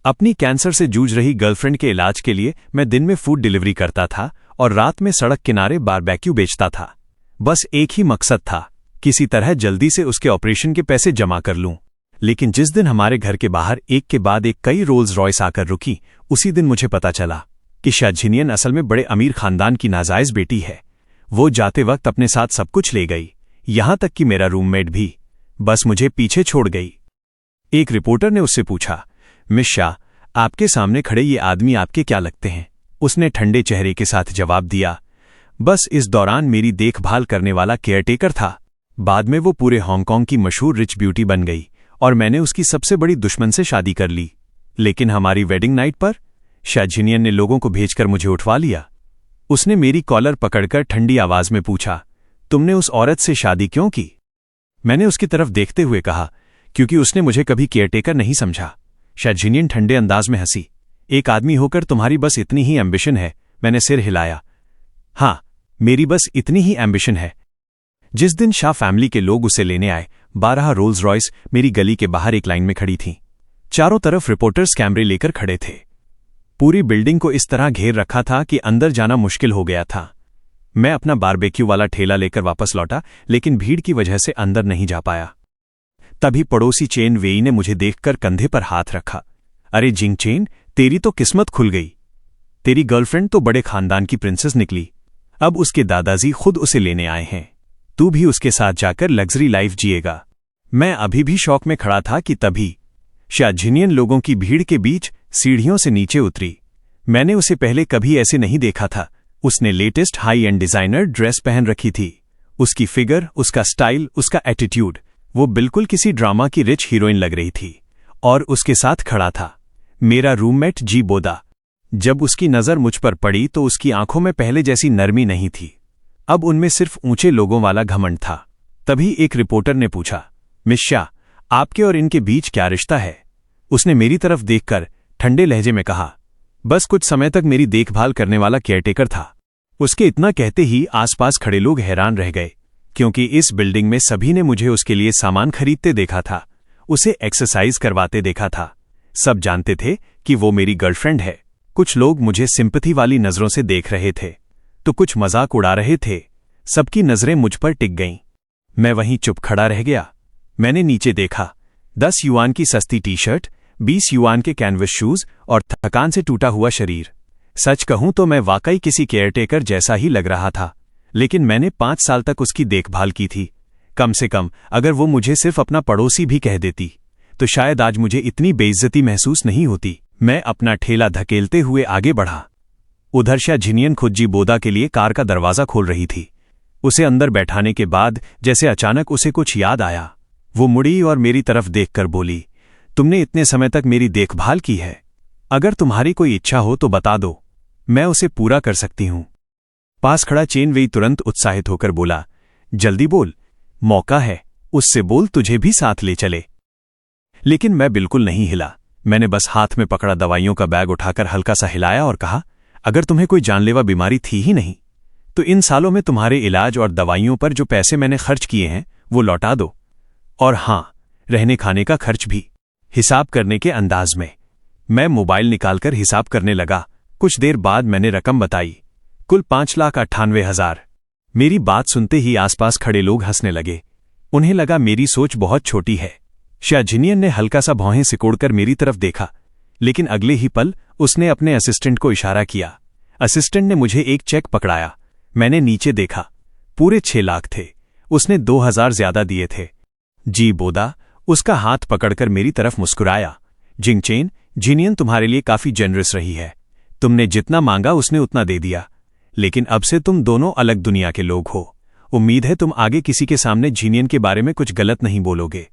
अपनी कैंसर से जूझ रही गर्लफ्रेंड के इलाज के लिए मैं दिन में फूड डिलीवरी करता था और रात में सड़क किनारे बारबेक्यू बेचता था। बस एक ही मकसद था, किसी तरह जल्दी से उसके ऑपरेशन के पैसे जमा कर लूं। लेकिन जिस दिन हमारे घर के बाहर एक के बाद एक कई रोल्स रॉयस आकर रुकी, उसी दिन मुझे पता चला कि शाहजिनियन असल में बड़े अमीर खानदान की नाजायज बेटी है। वो जाते वक्त अपने साथ सब कुछ ले गई, यहां तक कि मेरा रूममेट भी। बस मुझे पीछे छोड़ गई। एक रिपोर्टर ने उससे पूछा, मिस शाह, आपके सामने खड़े ये आदमी आपके क्या लगते हैं? उसने ठंडे चेहरे के साथ जवाब दिया, बस इस दौरान मेरी देखभाल करने वाला केयरटेकर था। बाद में वो पूरे हांगकांग की मशहूर रिच ब्यूटी बन गई और मैंने उसकी सबसे बड़ी दुश्मन से शादी कर ली। लेकिन हमारी वेडिंग नाइट पर शाहजिनियन ने लोगों को भेजकर मुझे उठवा लिया। उसने मेरी कॉलर पकड़कर ठंडी आवाज में पूछा, तुमने उस औरत से शादी क्यों की? मैंने उसकी तरफ देखते हुए कहा, क्योंकि उसने मुझे कभी केयरटेकर नहीं समझा। शाहजिनियन ठंडे अंदाज में हंसी। एक आदमी होकर तुम्हारी बस इतनी ही एम्बिशन है? मैंने सिर हिलाया। हाँ, मेरी बस इतनी ही एम्बिशन है। जिस दिन शाह फैमिली के लोग उसे लेने आए, 12 रोल्स रॉयस मेरी गली के बाहर एक लाइन में खड़ी थीं। चारों तरफ रिपोर्टर्स कैमरे लेकर खड़े थे। पूरी बिल्डिंग को इस तरह घेर रखा था कि अंदर जाना मुश्किल हो गया था। मैं अपना बारबेक्यू वाला ठेला लेकर वापस लौटा, लेकिन भीड़ की वजह से अंदर नहीं जा पाया। तभी पड़ोसी चेन वेई ने मुझे देखकर कंधे पर हाथ रखा। अरे जिंग चेन, तेरी तो किस्मत खुल गई। तेरी गर्लफ्रेंड तो बड़े खानदान की प्रिंसेस निकली। अब उसके दादाजी खुद उसे लेने आए हैं। तू भी उसके साथ जाकर लग्जरी लाइफ जिएगा। मैं अभी भी शौक में खड़ा था कि तभी शाहजिनियन लोगों की भीड़ के बीच सीढ़ियों से नीचे उतरी। मैंने उसे पहले कभी ऐसे नहीं देखा था। उसने latest high and designer dress पहन रखी थी। उसकी फिगर, उसका स्टाइल, उसका एटीट्यूड, वो बिल्कुल किसी ड्रामा की रिच हीरोइन लग रही थी। और उसके साथ खड़ा था मेरा रूममेट जी बोदा। जब उसकी नजर मुझ पर पड़ी तो उसकी आंखों में पहले जैसी नरमी नहीं थी। अब उनमें सिर्फ ऊंचे लोगों वाला घमंड था। तभी एक रिपोर्टर ने पूछा, मिस शाह, आपके और इनके बीच क्या रिश्ता है? उसने मेरी तरफ देखकर ठंडे लहजे में कहा, बस कुछ समय तक मेरी देखभाल करने वाला केयरटेकर था। उसके इतना कहते ही आसपास खड़े लोग हैरान रह गए, क्योंकि इस बिल्डिंग में सभी ने मुझे उसके लिए सामान खरीदते देखा था, उसे एक्सरसाइज करवाते देखा था। सब जानते थे कि वो मेरी गर्लफ्रेंड है। कुछ लोग मुझे सिंपैथी वाली नजरों से देख रहे थे, तो कुछ मजाक उड़ा रहे थे। सबकी नजरें मुझ पर टिक गईं। मैं वहीं चुप खड़ा रह गया। मैंने नीचे देखा। 10 युआन की सस्ती टी शर्ट, 20 युआन के कैनवस शूज और थकान से टूटा हुआ शरीर। सच कहूं तो मैं वाकई किसी केयरटेकर जैसा ही लग रहा था। लेकिन मैंने 5 साल तक उसकी देखभाल की थी। कम से कम अगर वो मुझे सिर्फ अपना पड़ोसी भी कह देती तो शायद आज मुझे इतनी बेइज्जती महसूस नहीं होती। मैं अपना ठेला धकेलते हुए आगे बढ़ा। उधर शाहजिनियन खुद जी बोदा के लिए कार का दरवाजा खोल रही थी। उसे अंदर बैठाने के बाद जैसे अचानक उसे कुछ याद आया। वो मुड़ी और मेरी तरफ देखकर बोली, तुमने इतने समय तक मेरी देखभाल की है। अगर तुम्हारी कोई इच्छा हो तो बता दो, मैं उसे पूरा कर सकती हूं। पास खड़ा चेन वेई तुरंत उत्साहित होकर बोला, जल्दी बोल, मौका है। उससे बोल तुझे भी साथ ले चले। लेकिन मैं बिल्कुल नहीं हिला। मैंने बस हाथ में पकड़ा दवाइयों का बैग उठाकर हल्का सा हिलाया और कहा, अगर तुम्हें कोई जानलेवा बीमारी थी ही नहीं तो इन सालों में तुम्हारे इलाज और दवाइयों पर जो पैसे मैंने खर्च किए हैं वो लौटा दो। और हां, रहने खाने का खर्च भी। हिसाब करने के अंदाज में मैं मोबाइल निकालकर हिसाब करने लगा। कुछ देर बाद मैंने रकम बताई, कुल 5,98,000। मेरी बात सुनते ही आसपास खड़े लोग हंसने लगे। उन्हें लगा मेरी सोच बहुत छोटी है। शाहजिनियन ने हल्का सा भौहें सिकोड़कर मेरी तरफ देखा, लेकिन अगले ही पल उसने अपने असिस्टेंट को इशारा किया। असिस्टेंट ने मुझे एक चेक पकड़ाया। मैंने नीचे देखा, पूरे 6 लाख थे। उसने 2,000 ज्यादा दिए थे। जी बोदा उसका हाथ पकड़कर मेरी तरफ मुस्कुराया। जिंगचेन, जिनियन तुम्हारे लिए काफी जेनरस रही है। तुमने जितना मांगा उसने उतना दे दिया। लेकिन अब से तुम दोनों अलग दुनिया के लोग हो। उम्मीद है तुम आगे किसी के सामने जिनियन के बारे में कुछ गलत नहीं बोलोगे।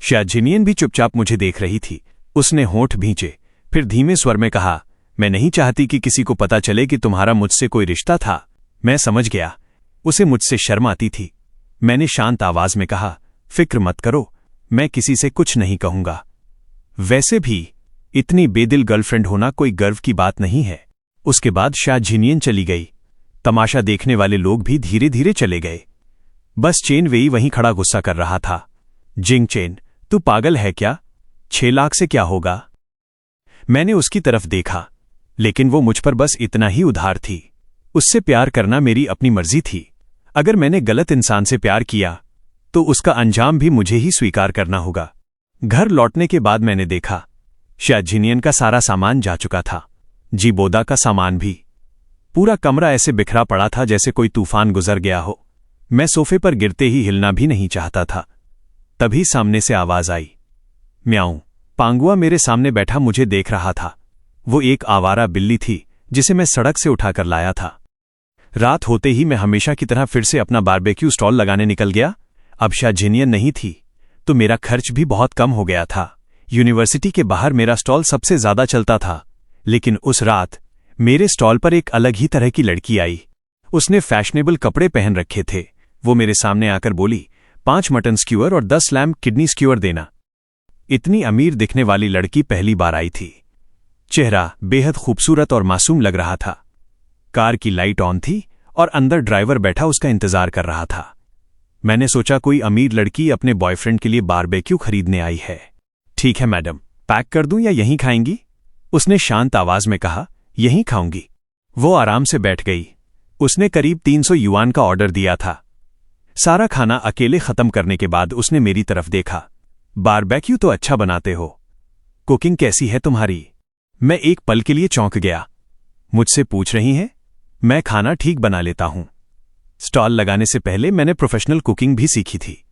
शाहजिनियन भी चुपचाप मुझे देख रही थी। उसने होंठ भींचे, फिर धीमे स्वर में कहा, मैं नहीं चाहती कि किसी को पता चले कि तुम्हारा मुझसे कोई रिश्ता था। मैं समझ गया, उसे मुझसे शर्म आती थी। मैंने शांत आवाज में कहा, फिक्र मत करो, मैं किसी से कुछ नहीं कहूंगा। वैसे भी इतनी बेदिल गर्लफ्रेंड होना कोई गर्व की बात नहीं है। उसके बाद शाहजिनियन चली गई। तमाशा देखने वाले लोग भी धीरे धीरे चले गए। बस चेन वेई वहीं खड़ा गुस्सा कर रहा था। जिंग चेन, तू पागल है क्या? 6 लाख से क्या होगा? मैंने उसकी तरफ देखा, लेकिन वो मुझ पर बस इतना ही उधार थी। उससे प्यार करना मेरी अपनी मर्जी थी। अगर मैंने गलत इंसान से प्यार किया तो उसका अंजाम भी मुझे ही स्वीकार करना होगा। घर लौटने के बाद मैंने देखा शाजिनियन का सारा सामान जा चुका था, जीबोदा का सामान भी। पूरा कमरा ऐसे बिखरा पड़ा था जैसे कोई तूफान गुजर गया हो। मैं सोफे पर गिरते ही हिलना भी नहीं चाहता था। तभी सामने से आवाज आई, म्याऊं। पांगुआ मेरे सामने बैठा मुझे देख रहा था। वो एक आवारा बिल्ली थी जिसे मैं सड़क से उठाकर लाया था। रात होते ही मैं हमेशा की तरह फिर से अपना बारबेक्यू स्टॉल लगाने निकल गया। अब शाजिनियन नहीं थी तो मेरा खर्च भी बहुत कम हो गया था। यूनिवर्सिटी के बाहर मेरा स्टॉल सबसे ज्यादा चलता था, लेकिन उस रात मेरे स्टॉल पर एक अलग ही तरह की लड़की आई। उसने फैशनेबल कपड़े पहन रखे थे। वो मेरे सामने आकर बोली, 5 मटन स्क्यूअर और 10 लैम्ब किडनी स्क्यूअर देना। इतनी अमीर दिखने वाली लड़की पहली बार आई थी। चेहरा बेहद खूबसूरत और मासूम लग रहा था। कार की लाइट ऑन थी और अंदर ड्राइवर बैठा उसका इंतजार कर रहा था। मैंने सोचा कोई अमीर लड़की अपने बॉयफ्रेंड के लिए बारबेक्यू खरीदने आई है। ठीक है मैडम, पैक कर दूं या यहीं खाएंगी? उसने शांत आवाज में कहा, यहीं खाऊंगी। वो आराम से बैठ गई। उसने करीब 300 युआन का ऑर्डर दिया था। सारा खाना अकेले खत्म करने के बाद उसने मेरी तरफ देखा। बारबेक्यू तो अच्छा बनाते हो, कुकिंग कैसी है तुम्हारी? मैं एक पल के लिए चौंक गया। मुझसे पूछ रही हैं? मैं खाना ठीक बना लेता हूं। स्टॉल लगाने से पहले मैंने प्रोफेशनल कुकिंग भी सीखी थी।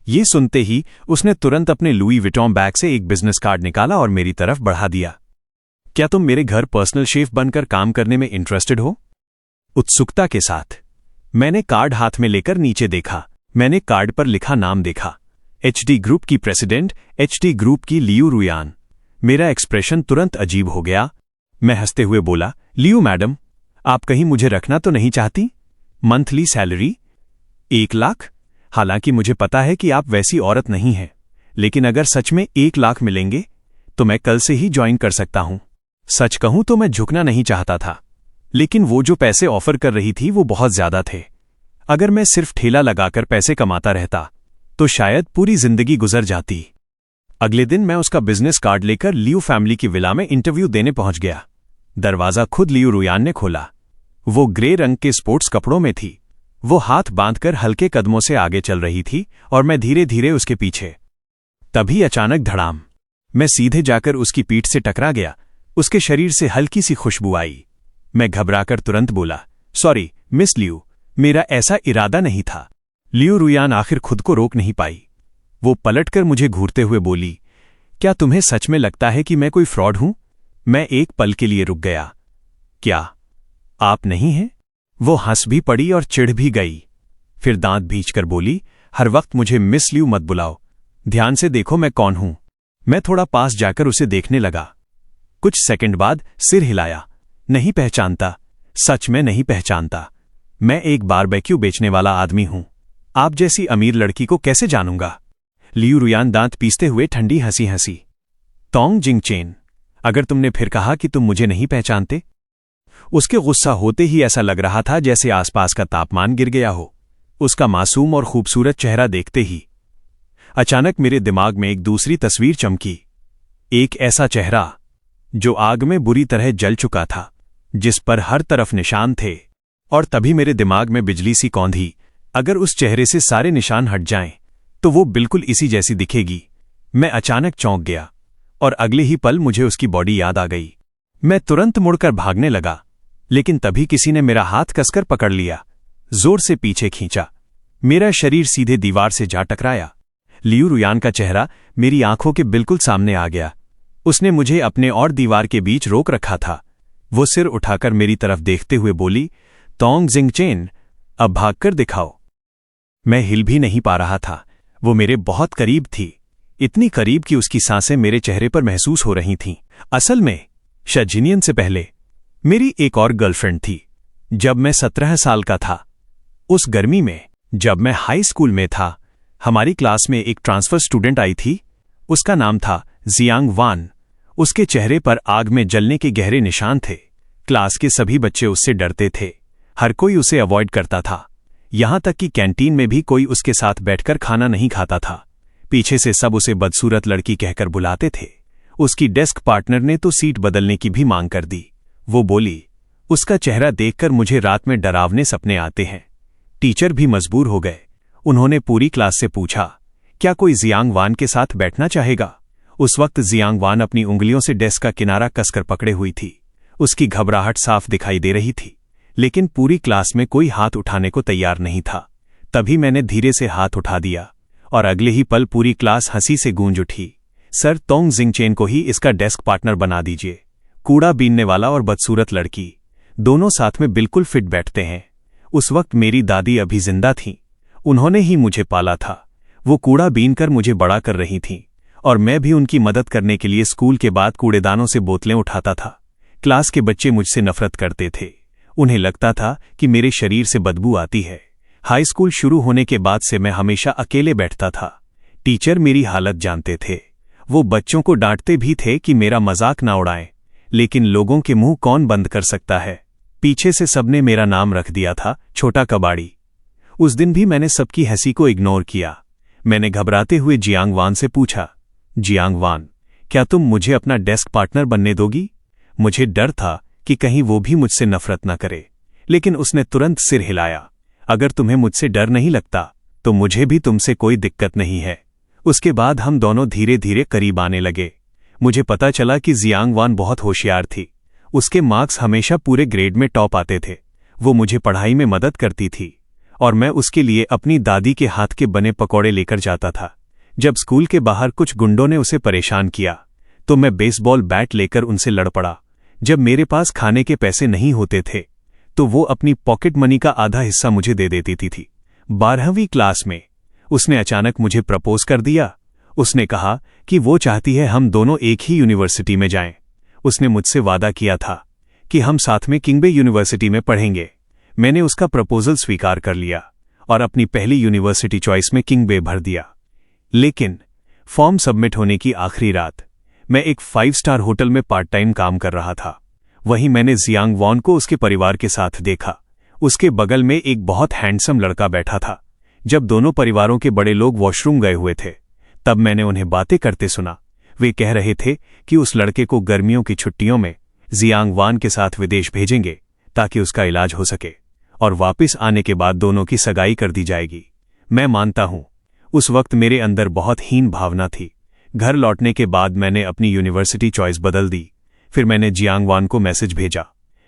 ये सुनते ही उसने तुरंत अपने लुई विटॉन बैग से एक बिजनेस कार्ड निकाला और मेरी तरफ बढ़ा दिया। क्या तुम मेरे घर पर्सनल शेफ बनकर काम करने में इंटरेस्टेड हो? उत्सुकता के साथ मैंने कार्ड हाथ में लेकर नीचे देखा। मैंने कार्ड पर लिखा नाम देखा, एचडी ग्रुप की प्रेसिडेंट, एचडी ग्रुप की लियू रुयान। मेरा एक्सप्रेशन तुरंत अजीब हो गया। मैं हंसते हुए बोला, लियू मैडम, आप कहीं मुझे रखना तो नहीं चाहती? Monthly salary 1 lakh? हालांकि मुझे पता है कि आप वैसी औरत नहीं हैं, लेकिन अगर सच में 1 लाख मिलेंगे तो मैं कल से ही ज्वाइन कर सकता हूं। सच कहूं तो मैं झुकना नहीं चाहता था, लेकिन वो जो पैसे ऑफर कर रही थी वो बहुत ज्यादा थे। अगर मैं सिर्फ ठेला लगाकर पैसे कमाता रहता तो शायद पूरी जिंदगी गुजर जाती। अगले दिन मैं उसका बिजनेस कार्ड लेकर लियू फैमिली की विला में इंटरव्यू देने पहुंच गया। दरवाजा खुद लियू रुयान ने खोला। वो ग्रे रंग के स्पोर्ट्स कपड़ों में थी। वो हाथ बांधकर हल्के कदमों से आगे चल रही थी और मैं धीरे धीरे उसके पीछे। तभी अचानक धड़ाम, मैं सीधे जाकर उसकी पीठ से टकरा गया। उसके शरीर से हल्की सी खुशबू आई। मैं घबराकर तुरंत बोला, सॉरी मिस लियू, मेरा ऐसा इरादा नहीं था। लियू रुयान आखिर खुद को रोक नहीं पाई। वो पलटकर मुझे घूरते हुए बोली, क्या तुम्हें सच में लगता है कि मैं कोई फ्रॉड हूं? मैं एक पल के लिए रुक गया। क्या आप नहीं हैं? वो हंस भी पड़ी और चिढ़ भी गई। फिर दांत भींचकर बोली, हर वक्त मुझे मिस लियू मत बुलाओ। ध्यान से देखो मैं कौन हूं। मैं थोड़ा पास जाकर उसे देखने लगा। कुछ सेकंड बाद सिर हिलाया। नहीं पहचानता, सच में नहीं पहचानता। मैं एक बारबेक्यू बेचने वाला आदमी हूं। आप जैसी अमीर लड़की को कैसे जानूंगा? लियू रुयान दांत पीसते हुए ठंडी हंसी हंसी। तोंग जिंगचेन, अगर तुमने फिर कहा कि तुम मुझे नहीं पहचानते? उसके गुस्सा होते ही ऐसा लग रहा था जैसे आसपास का तापमान गिर गया हो। उसका मासूम और खूबसूरत चेहरा देखते ही अचानक मेरे दिमाग में एक दूसरी तस्वीर चमकी। एक ऐसा चेहरा जो आग में बुरी तरह जल चुका था, जिस पर हर तरफ निशान थे। और तभी मेरे दिमाग में बिजली सी कौंधी, अगर उस चेहरे से सारे निशान हट जाएं तो वो बिल्कुल इसी जैसी दिखेगी। मैं अचानक चौंक गया और अगले ही पल मुझे उसकी बॉडी याद आ गई। मैं तुरंत मुड़कर भागने लगा, लेकिन तभी किसी ने मेरा हाथ कसकर पकड़ लिया, जोर से पीछे खींचा। मेरा शरीर सीधे दीवार से जा टकराया। लियू रुयान का चेहरा मेरी आंखों के बिल्कुल सामने आ गया। उसने मुझे अपने और दीवार के बीच रोक रखा था। वो सिर उठाकर मेरी तरफ देखते हुए बोली, तोंग जिंगचेन, अब भागकर दिखाओ। मैं हिल भी नहीं पा रहा था। वो मेरे बहुत करीब थी, इतनी करीब कि उसकी सांसें मेरे चेहरे पर महसूस हो रही थीं। असल में शाजिनियन से पहले मेरी एक और गर्लफ्रेंड थी, जब मैं 17 साल का था। उस गर्मी में जब मैं हाई स्कूल में था, हमारी क्लास में एक ट्रांसफर स्टूडेंट आई थी। उसका नाम था जियांग वान। उसके चेहरे पर आग में जलने के गहरे निशान थे। क्लास के सभी बच्चे उससे डरते थे। हर कोई उसे अवॉइड करता था। यहां तक कि कैंटीन में भी कोई उसके साथ बैठकर खाना नहीं खाता था। पीछे से सब उसे बदसूरत लड़की कहकर बुलाते थे। उसकी डेस्क पार्टनर ने तो सीट बदलने की भी मांग कर दी। वो बोली, उसका चेहरा देखकर मुझे रात में डरावने सपने आते हैं। टीचर भी मजबूर हो गए। उन्होंने पूरी क्लास से पूछा, क्या कोई जियांग वान के साथ बैठना चाहेगा? उस वक्त जियांग वान अपनी उंगलियों से डेस्क का किनारा कसकर पकड़े हुई थी। उसकी घबराहट साफ दिखाई दे रही थी, लेकिन पूरी क्लास में कोई हाथ उठाने को तैयार नहीं था। तभी मैंने धीरे से हाथ उठा दिया और अगले ही पल पूरी क्लास हंसी से गूंज उठी। सर, तोंग जिंगचेन को ही इसका डेस्क पार्टनर बना दीजिए। कूड़ा बीनने वाला और बदसूरत लड़की, दोनों साथ में बिल्कुल फिट बैठते हैं। उस वक्त मेरी दादी अभी जिंदा थीं। उन्होंने ही मुझे पाला था। वो कूड़ा बीनकर मुझे बड़ा कर रही थीं और मैं भी उनकी मदद करने के लिए स्कूल के बाद कूड़ेदानों से बोतलें उठाता था। क्लास के बच्चे मुझसे नफरत करते थे। उन्हें लगता था कि मेरे शरीर से बदबू आती है। हाई स्कूल शुरू होने के बाद से मैं हमेशा अकेले बैठता था। टीचर मेरी हालत जानते थे। वो बच्चों को डांटते भी थे कि मेरा मजाक ना उड़ाएं, लेकिन लोगों के मुंह कौन बंद कर सकता है। पीछे से सबने मेरा नाम रख दिया था, छोटा कबाड़ी। उस दिन भी मैंने सबकी हंसी को इग्नोर किया। मैंने घबराते हुए जियांग वान से पूछा, जियांग वान, क्या तुम मुझे अपना डेस्क पार्टनर बनने दोगी? मुझे डर था कि कहीं वो भी मुझसे नफरत न करे, लेकिन उसने तुरंत सिर हिलाया। अगर तुम्हें मुझसे डर नहीं लगता तो मुझे भी तुमसे कोई दिक्कत नहीं है। उसके बाद हम दोनों धीरे धीरे करीब आने लगे। मुझे पता चला कि जियांग वान बहुत होशियार थी। उसके मार्क्स हमेशा पूरे ग्रेड में टॉप आते थे। वो मुझे पढ़ाई में मदद करती थी और मैं उसके लिए अपनी दादी के हाथ के बने पकौड़े लेकर जाता था। जब स्कूल के बाहर कुछ गुंडों ने उसे परेशान किया तो मैं बेसबॉल बैट लेकर उनसे लड़ पड़ा। जब मेरे पास खाने के पैसे नहीं होते थे तो वो अपनी पॉकेट मनी का आधा हिस्सा मुझे दे देती थी। 12वीं क्लास में उसने अचानक मुझे प्रपोज कर दिया। उसने कहा कि वो चाहती है हम दोनों एक ही यूनिवर्सिटी में जाएं। उसने मुझसे वादा किया था कि हम साथ में किंगबे यूनिवर्सिटी में पढ़ेंगे। मैंने उसका प्रपोजल स्वीकार कर लिया और अपनी पहली यूनिवर्सिटी चॉइस में किंगबे भर दिया। लेकिन फॉर्म सबमिट होने की आखिरी रात मैं एक 5 स्टार होटल में पार्ट टाइम काम कर रहा था। वहीं मैंने जियांग वान को उसके परिवार के साथ देखा। उसके बगल में एक बहुत हैंडसम लड़का बैठा था। जब दोनों परिवारों के बड़े लोग वॉशरूम गए हुए थे तब मैंने उन्हें बातें करते सुना। वे कह रहे थे कि उस लड़के को गर्मियों की छुट्टियों में जियांग वान के साथ विदेश भेजेंगे ताकि उसका इलाज हो सके और वापस आने के बाद दोनों की सगाई कर दी जाएगी। मैं मानता हूं, उस वक्त मेरे अंदर बहुत हीन भावना थी। घर लौटने के बाद मैंने अपनी यूनिवर्सिटी चॉइस बदल दी। फिर मैंने जियांग वान को मैसेज भेजा,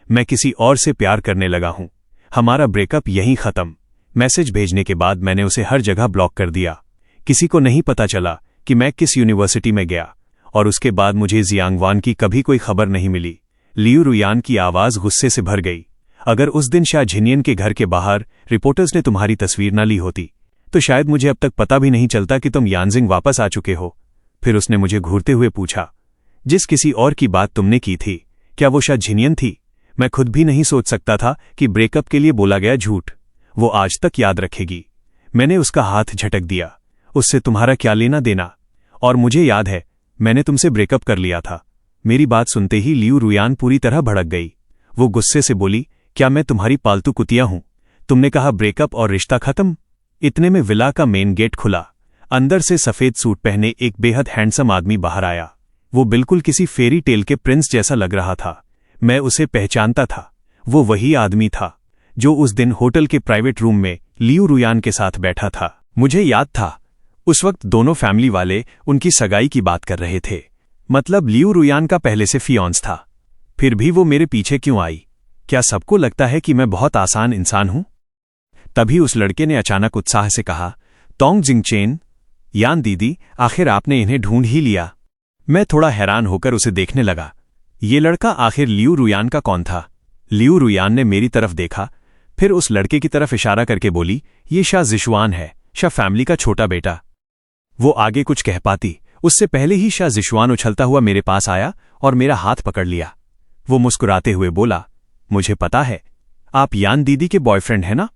मैं किसी और से प्यार करने लगा हूं, हमारा ब्रेकअप यहीं खत्म। मैसेज भेजने के बाद मैंने उसे हर जगह ब्लॉक कर दिया। किसी को नहीं पता चला कि मैं किस यूनिवर्सिटी में गया और उसके बाद मुझे जियांग वान की कभी कोई खबर नहीं मिली। लियू रुयान की आवाज गुस्से से भर गई। अगर उस दिन शा झिनियन के घर के बाहर रिपोर्टर्स ने तुम्हारी तस्वीर न ली होती तो शायद मुझे अब तक पता भी नहीं चलता कि तुम यानजिंग वापस आ चुके हो। फिर उसने मुझे घूरते हुए पूछा, जिस किसी और की बात तुमने की थी क्या वो शा झिनियन थी? मैं खुद भी नहीं सोच सकता था कि ब्रेकअप के लिए बोला गया झूठ वो आज तक याद रखेगी। मैंने उसका हाथ झटक दिया, उससे तुम्हारा क्या लेना देना? और मुझे याद है मैंने तुमसे ब्रेकअप कर लिया था। मेरी बात सुनते ही लियू रुयान पूरी तरह भड़क गई। वो गुस्से से बोली, क्या मैं तुम्हारी पालतू कुतिया हूं? तुमने कहा ब्रेकअप और रिश्ता खत्म। इतने में विला का मेन गेट खुला। अंदर से सफेद सूट पहने एक बेहद हैंडसम आदमी बाहर आया। वो बिल्कुल किसी फेरी टेल के प्रिंस जैसा लग रहा था। मैं उसे पहचानता था। वो वही आदमी था जो उस दिन होटल के प्राइवेट रूम में लियू रुयान के साथ बैठा था। मुझे याद था उस वक्त दोनों फैमिली वाले उनकी सगाई की बात कर रहे थे। मतलब लियू रुयान का पहले से फियांस था। फिर भी वो मेरे पीछे क्यों आई? क्या सबको लगता है कि मैं बहुत आसान इंसान हूं? तभी उस लड़के ने अचानक उत्साह से कहा, तोंग जिंगचेन, यान दीदी, आखिर आपने इन्हें ढूंढ ही लिया। मैं थोड़ा हैरान होकर उसे देखने लगा। ये लड़का आखिर लियू रुयान का कौन था? लियू रुयान ने मेरी तरफ देखा, फिर उस लड़के की तरफ इशारा करके बोली, ये शाह जिशवान है, शाह फैमिली का छोटा बेटा। वो आगे कुछ कह पाती उससे पहले ही शाह जिशवान उछलता हुआ मेरे पास आया और मेरा हाथ पकड़ लिया। वो मुस्कुराते हुए बोला, मुझे पता है आप यान दीदी के बॉयफ्रेंड हैं ना?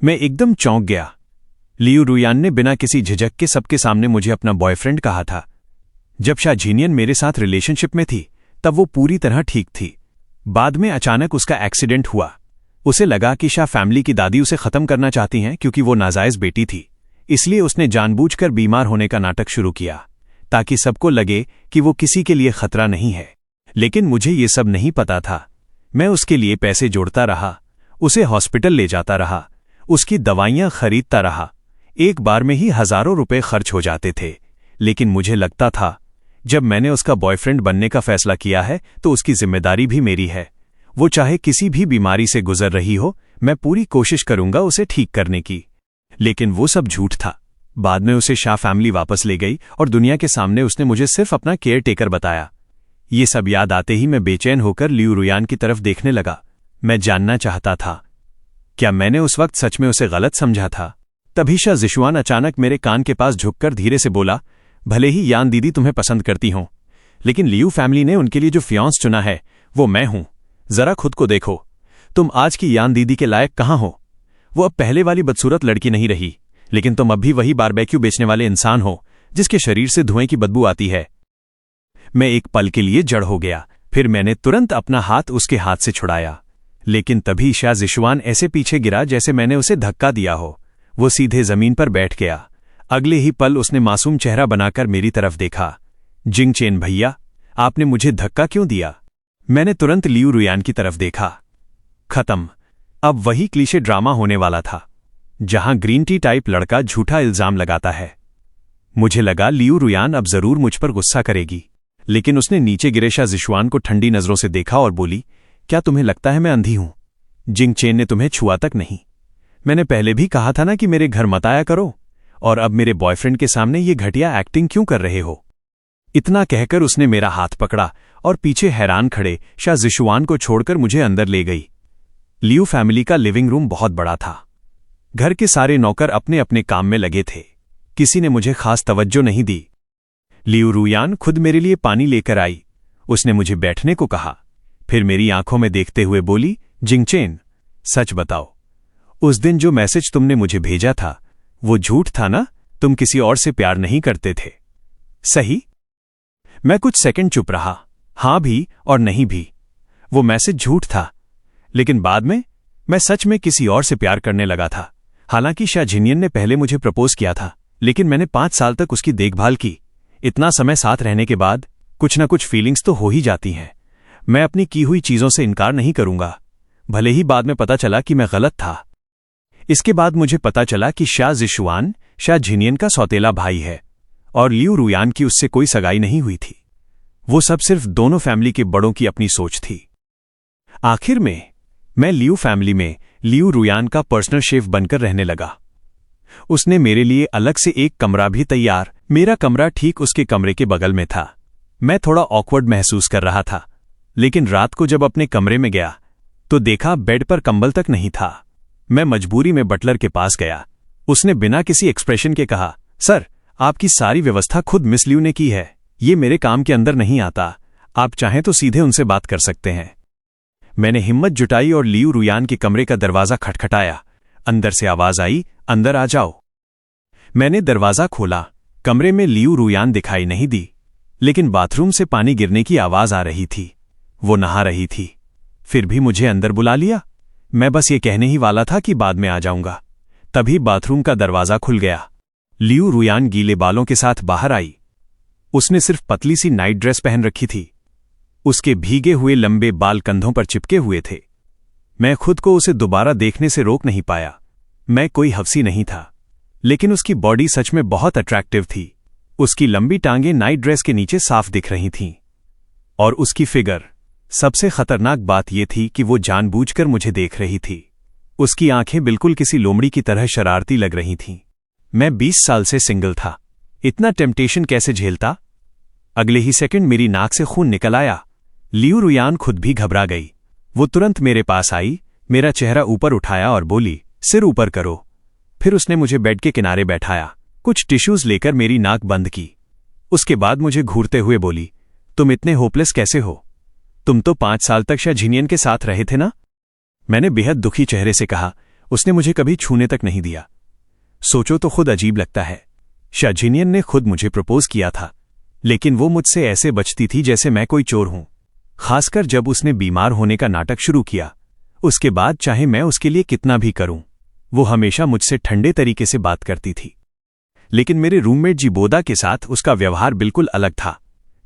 मैं एकदम चौंक गया। लियू रुयान ने बिना किसी झिझक के सबके सामने मुझे अपना बॉयफ्रेंड कहा था। जब शा झिनियन मेरे साथ रिलेशनशिप में थी तब वो पूरी तरह ठीक थी। बाद में अचानक उसका एक्सीडेंट हुआ। उसे लगा कि शाह फैमिली की दादी उसे खत्म करना चाहती हैं क्योंकि वो नाजायज बेटी थी, इसलिए उसने जानबूझकर बीमार होने का नाटक शुरू किया। ताकि सबको लगे कि वो किसी के लिए खतरा नहीं है। लेकिन मुझे ये सब नहीं पता था। मैं उसके लिए पैसे जोड़ता रहा, उसे हॉस्पिटल ले जाता रहा, उसकी दवाइयां खरीदता रहा। एक बार में ही हजारों रुपए खर्च हो जाते थे। लेकिन मुझे लगता था जब मैंने उसका बॉयफ्रेंड बनने का फैसला किया है तो उसकी जिम्मेदारी भी मेरी है। वो चाहे किसी भी बीमारी से गुजर रही हो, मैं पूरी कोशिश करूंगा उसे ठीक करने की। लेकिन वो सब झूठ था। बाद में उसे शाह फैमिली वापस ले गई और दुनिया के सामने उसने मुझे सिर्फ अपना केयर टेकर बताया। ये सब याद आते ही मैं बेचैन होकर लियू रुयान की तरफ देखने लगा। मैं जानना चाहता था क्या मैंने उस वक्त सच में उसे गलत समझा था। तभी शाह जिशुआन अचानक मेरे कान के पास झुककर धीरे से बोला, भले ही यान दीदी तुम्हें पसंद करती हों, लेकिन लियू फैमिली ने उनके लिए जो फियांस चुना है वो मैं हूं। जरा खुद को देखो, तुम आज की यान दीदी के लायक कहां हो। वो अब पहले वाली बदसूरत लड़की नहीं रही, लेकिन तुम अब भी वही बारबेक्यू बेचने वाले इंसान हो जिसके शरीर से धुएं की बदबू आती है। मैं एक पल के लिए जड़ हो गया, फिर मैंने तुरंत अपना हाथ उसके हाथ से छुड़ाया। लेकिन तभी शाह जिशुआन ऐसे पीछे गिरा जैसे मैंने उसे धक्का दिया हो। वो सीधे जमीन पर बैठ गया। अगले ही पल उसने मासूम चेहरा बनाकर मेरी तरफ देखा। जिंगचेन भैया, आपने मुझे धक्का क्यों दिया? मैंने तुरंत लियू रुयान की तरफ देखा। खत्म। अब वही क्लीशे ड्रामा होने वाला था जहां ग्रीन टी टाइप लड़का झूठा इल्जाम लगाता है। मुझे लगा लियू रुयान अब जरूर मुझ पर गुस्सा करेगी, लेकिन उसने नीचे गिरे शाह जिशुआन को ठंडी नजरों से देखा और बोली, क्या तुम्हें लगता है मैं अंधी हूं? जिंगचेन ने तुम्हें छुआ तक नहीं। मैंने पहले भी कहा था ना कि मेरे घर मत आया करो, और अब मेरे बॉयफ्रेंड के सामने ये घटिया एक्टिंग क्यों कर रहे हो? इतना कहकर उसने मेरा हाथ पकड़ा और पीछे हैरान खड़े शाह जिशुआन को छोड़कर मुझे अंदर ले गई। लियू फैमिली का लिविंग रूम बहुत बड़ा था। घर के सारे नौकर अपने अपने काम में लगे थे। किसी ने मुझे खास तवज्जो नहीं दी। लियू रुयान खुद मेरे लिए पानी लेकर आई। उसने मुझे बैठने को कहा, फिर मेरी आंखों में देखते हुए बोली, जिंगचेन, सच बताओ, उस दिन जो मैसेज तुमने मुझे भेजा था वो झूठ था ना? तुम किसी और से प्यार नहीं करते थे, सही? मैं कुछ सेकंड चुप रहा, हां भी और नहीं भी। वो मैसेज झूठ था, लेकिन बाद में मैं सच में किसी और से प्यार करने लगा था। हालांकि शाह जिनियन ने पहले मुझे प्रपोज किया था, लेकिन मैंने 5 साल तक उसकी देखभाल की। इतना समय साथ रहने के बाद कुछ ना कुछ फीलिंग्स तो हो ही जाती हैं। मैं अपनी की हुई चीजों से इनकार नहीं करूंगा, भले ही बाद में पता चला कि मैं गलत था। इसके बाद मुझे पता चला कि शाह जिशुआन शाह जिनियन का सौतेला भाई है और लियू रुयान की उससे कोई सगाई नहीं हुई थी। वो सब सिर्फ दोनों फैमिली के बड़ों की अपनी सोच थी। आखिर में मैं लियू फैमिली में लियू रुयान का पर्सनल शेफ बनकर रहने लगा। उसने मेरे लिए अलग से एक कमरा भी तैयार। मेरा कमरा ठीक उसके कमरे के बगल में था। मैं थोड़ा ऑकवर्ड महसूस कर रहा था, लेकिन रात को जब अपने कमरे में गया तो देखा बेड पर कंबल तक नहीं था। मैं मजबूरी में बटलर के पास गया। उसने बिना किसी एक्सप्रेशन के कहा, सर, आपकी सारी व्यवस्था खुद मिस लियू ने की है। ये मेरे काम के अंदर नहीं आता। आप चाहें तो सीधे उनसे बात कर सकते हैं। मैंने हिम्मत जुटाई और लियू रुयान के कमरे का दरवाजा खटखटाया। अंदर से आवाज आई, अंदर आ जाओ। मैंने दरवाजा खोला। कमरे में लियू रुयान दिखाई नहीं दी, लेकिन बाथरूम से पानी गिरने की आवाज आ रही थी। वो नहा रही थी। फिर भी मुझे अंदर बुला लिया। मैं बस ये कहने ही वाला था कि बाद में आ जाऊंगा। तभी बाथरूम का दरवाजा खुल गया। लियू रुयान गीले बालों के साथ बाहर आई। उसने सिर्फ पतली सी नाइट ड्रेस पहन रखी थी। उसके भीगे हुए लंबे बाल कंधों पर चिपके हुए थे। मैं खुद को उसे दोबारा देखने से रोक नहीं पाया। मैं कोई हफ्सी नहीं था, लेकिन उसकी बॉडी सच में बहुत अट्रैक्टिव थी। उसकी लंबी टांगें नाइट ड्रेस के नीचे साफ दिख रही थीं, और उसकी फिगर। सबसे खतरनाक बात यह थी कि वो जानबूझकर मुझे देख रही थी। उसकी आंखें बिल्कुल किसी लोमड़ी की तरह शरारती लग रही थीं। मैं 20 साल से सिंगल था। इतना टेम्पटेशन कैसे झेलता? अगले ही सेकंड मेरी नाक से खून निकल आया। लियू रुयान खुद भी घबरा गई। वो तुरंत मेरे पास आई, मेरा चेहरा ऊपर उठाया और बोली, सिर ऊपर करो। फिर उसने मुझे बेड के किनारे बैठाया, कुछ टिश्यूज लेकर मेरी नाक बंद की। उसके बाद मुझे घूरते हुए बोली, तुम इतने होपलेस कैसे हो? तुम तो 5 साल तक शाह जिनियन के साथ रहे थे ना? मैंने बेहद दुखी चेहरे से कहा, उसने मुझे कभी छूने तक नहीं दिया। सोचो तो खुद अजीब लगता है। शाह जिनियन ने खुद मुझे प्रपोज किया था, लेकिन वो मुझसे ऐसे बचती थी जैसे मैं कोई चोर हूं। खासकर जब उसने बीमार होने का नाटक शुरू किया। उसके बाद चाहे मैं उसके लिए कितना भी करूं, वो हमेशा मुझसे ठंडे तरीके से बात करती थी। लेकिन मेरे रूममेट जीबोदा के साथ उसका व्यवहार बिल्कुल अलग था।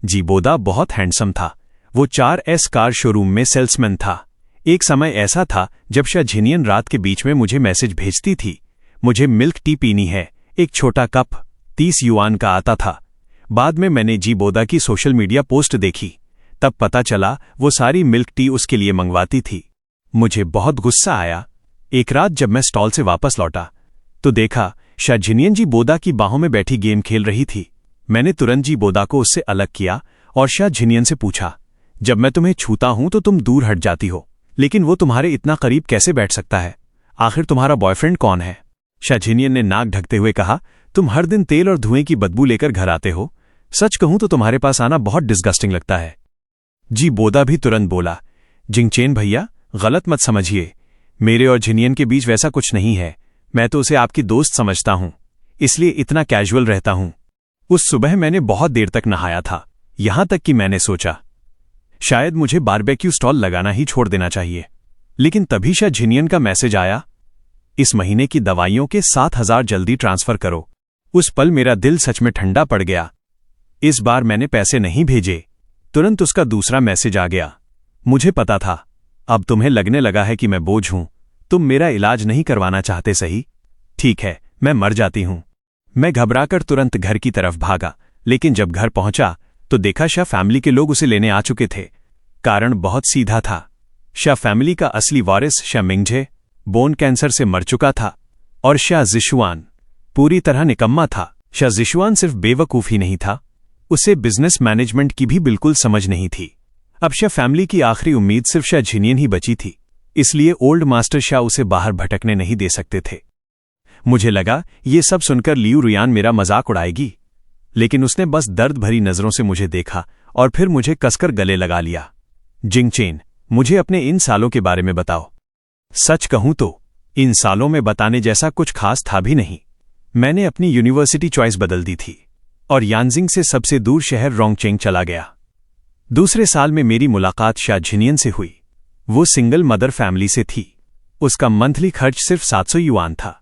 जीबोदा बहुत हैंडसम था। वो 4S कार शोरूम में सेल्समैन था। एक समय ऐसा था जब शा झिनियन रात के बीच में मुझे मैसेज भेजती थी, मुझे मिल्क टी पीनी है, एक छोटा कप 30 युआन का आता था। बाद में मैंने जीबोदा की सोशल मीडिया पोस्ट देखी, तब पता चला वो सारी मिल्क टी उसके लिए मंगवाती थी। मुझे बहुत गुस्सा आया। एक रात जब मैं स्टॉल से वापस लौटा तो देखा शा झिनियन जीबोदा की बाहों में बैठी गेम खेल रही थी। मैंने तुरंत जीबोदा को उससे अलग किया और शा झिनियन से पूछा, जब मैं तुम्हें छूता हूं तो तुम दूर हट जाती हो, लेकिन वो तुम्हारे इतना करीब कैसे बैठ सकता है? आखिर तुम्हारा बॉयफ्रेंड कौन है? शा झिनियन ने नाक ढकते हुए कहा, तुम हर दिन तेल और धुएं की बदबू लेकर घर आते हो। सच कहूं तो तुम्हारे पास आना बहुत डिस्गस्टिंग लगता है। जीबोदा भी तुरंत बोला, जिंगचेन भैया, गलत मत समझिए, मेरे और झिनियन के बीच वैसा कुछ नहीं है। मैं तो उसे आपकी दोस्त समझता हूं, इसलिए इतना कैजुअल रहता हूं। उस सुबह मैंने बहुत देर तक नहाया था, यहां तक कि मैंने सोचा शायद मुझे बारबेक्यू स्टॉल लगाना ही छोड़ देना चाहिए। लेकिन तभी शा झिनियन का मैसेज आया, इस महीने की दवाइयों के 7,000 जल्दी ट्रांसफर करो। उस पल मेरा दिल सच में ठंडा पड़ गया। इस बार मैंने पैसे नहीं भेजे। तुरंत उसका दूसरा मैसेज आ गया, मुझे पता था, अब तुम्हें लगने लगा है कि मैं बोझ हूं। तुम मेरा इलाज नहीं करवाना चाहते सही? ठीक है, मैं मर जाती हूं। मैं घबराकर तुरंत घर की तरफ भागा, लेकिन जब घर पहुंचा तो देखा शा फैमिली के लोग उसे लेने आ चुके थे। कारण बहुत सीधा था। शा फैमिली का असली वारिस शा मिंगझे बोन कैंसर से मर चुका था और शा जिशुआन पूरी तरह निकम्मा था। शा जिशुआन सिर्फ बेवकूफ ही नहीं था, उसे बिजनेस मैनेजमेंट की भी बिल्कुल समझ नहीं थी। अब शा फैमिली की आखिरी उम्मीद सिर्फ शा झिनियन ही बची थी, इसलिए ओल्ड मास्टर शा उसे बाहर भटकने नहीं दे सकते थे। मुझे लगा ये सब सुनकर लियू रुयान मेरा मजाक उड़ाएगी, लेकिन उसने बस दर्द भरी नजरों से मुझे देखा और फिर मुझे कसकर गले लगा लिया। जिंगचेन, मुझे अपने इन सालों के बारे में बताओ। सच कहूं तो इन सालों में बताने जैसा कुछ खास था भी नहीं। मैंने अपनी यूनिवर्सिटी चॉइस बदल दी थी और यानजिंग से सबसे दूर शहर रोंगचेंग चला गया। दूसरे साल में मेरी मुलाकात शा झिनियन से हुई। वो सिंगल मदर फैमिली से थी। उसका मंथली खर्च सिर्फ 700 युआन था।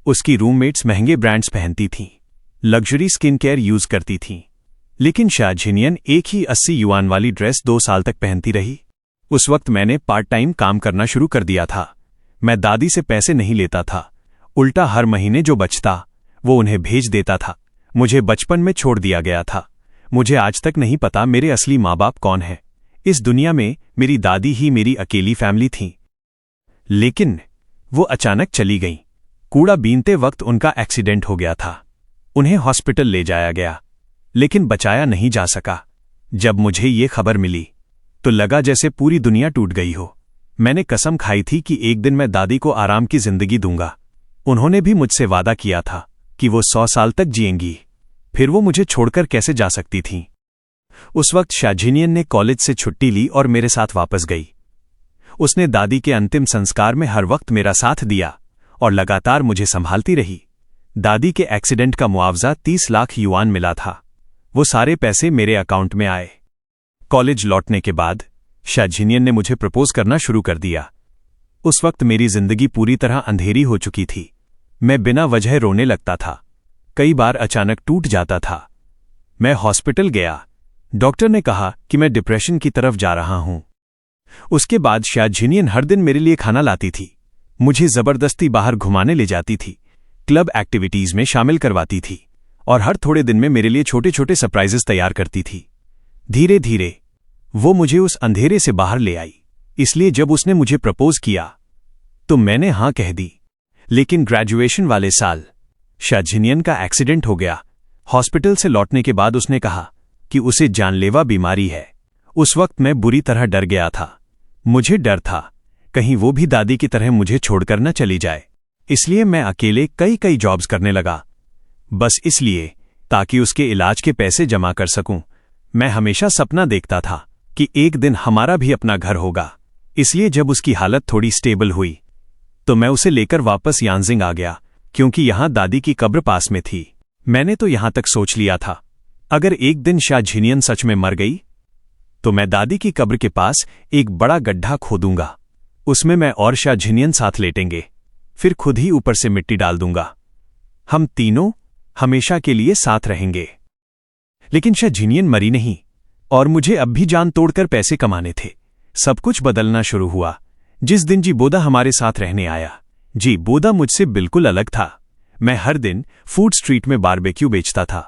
उसकी रूममेट्स महंगे ब्रांड्स पहनती थीं, लग्जरी स्किन केयर यूज करती थीं, लेकिन शा झिनियन एक ही 80 युआन वाली ड्रेस 2 साल तक पहनती रही। उस वक्त मैंने पार्ट टाइम काम करना शुरू कर दिया था। मैं दादी से पैसे नहीं लेता था, उल्टा हर महीने जो बचता वो उन्हें भेज देता था। मुझे बचपन में छोड़ दिया गया था। मुझे आज तक नहीं पता मेरे असली माँ बाप कौन हैं। इस दुनिया में मेरी दादी ही मेरी अकेली फैमिली थी। लेकिन वो अचानक चली गईं। कूड़ा बीनते वक्त उनका एक्सीडेंट हो गया था। उन्हें हॉस्पिटल ले जाया गया, लेकिन बचाया नहीं जा सका। जब मुझे ये खबर मिली तो लगा जैसे पूरी दुनिया टूट गई हो। मैंने कसम खाई थी कि एक दिन मैं दादी को आराम की जिंदगी दूंगा। उन्होंने भी मुझसे वादा किया था कि वो 100 साल तक जिएंगी, फिर वो मुझे छोड़कर कैसे जा सकती थीं। उस वक्त शा झिनियन ने कॉलेज से छुट्टी ली और मेरे साथ वापस गई। उसने दादी के अंतिम संस्कार में हर वक्त मेरा साथ दिया और लगातार मुझे संभालती रही। दादी के एक्सीडेंट का मुआवजा 30 लाख युआन मिला था। वो सारे पैसे मेरे अकाउंट में आए। कॉलेज लौटने के बाद शा झिनियन ने मुझे प्रपोज करना शुरू कर दिया। उस वक्त मेरी जिंदगी पूरी तरह अंधेरी हो चुकी थी। मैं बिना वजह रोने लगता था, कई बार अचानक टूट जाता था। मैं हॉस्पिटल गया। डॉक्टर ने कहा कि मैं डिप्रेशन की तरफ जा रहा हूं। उसके बाद शा झिनियन हर दिन मेरे लिए खाना लाती थी, मुझे जबरदस्ती बाहर घुमाने ले जाती थी, क्लब एक्टिविटीज में शामिल करवाती थी और हर थोड़े दिन में मेरे लिए छोटे छोटे सरप्राइजेस तैयार करती थी। धीरे धीरे वो मुझे उस अंधेरे से बाहर ले आई। इसलिए जब उसने मुझे प्रपोज किया तो मैंने हां कह दी। लेकिन ग्रेजुएशन वाले साल शा झिनियन का एक्सीडेंट हो गया। हॉस्पिटल से लौटने के बाद उसने कहा कि उसे जानलेवा बीमारी है। उस वक्त मैं बुरी तरह डर गया था। मुझे डर था कहीं वो भी दादी की तरह मुझे छोड़कर न चली जाए। इसलिए मैं अकेले कई जॉब्स करने लगा, बस इसलिए ताकि उसके इलाज के पैसे जमा कर सकूं। मैं हमेशा सपना देखता था कि एक दिन हमारा भी अपना घर होगा। इसलिए जब उसकी हालत थोड़ी स्टेबल हुई तो मैं उसे लेकर वापस यानजिंग आ गया, क्योंकि यहां दादी की कब्र पास में थी। मैंने तो यहां तक सोच लिया था, अगर एक दिन शा झिनियन सच में मर गई तो मैं दादी की कब्र के पास एक बड़ा गड्ढा खोदूंगा। उसमें मैं और शा झिनियन साथ लेटेंगे, फिर खुद ही ऊपर से मिट्टी डाल दूंगा। हम तीनों हमेशा के लिए साथ रहेंगे। लेकिन शा जिनियन मरी नहीं और मुझे अब भी जान तोड़कर पैसे कमाने थे। सब कुछ बदलना शुरू हुआ जिस दिन जी बोदा हमारे साथ रहने आया। जी बोदा मुझसे बिल्कुल अलग था। मैं हर दिन फूड स्ट्रीट में बारबेक्यू बेचता था।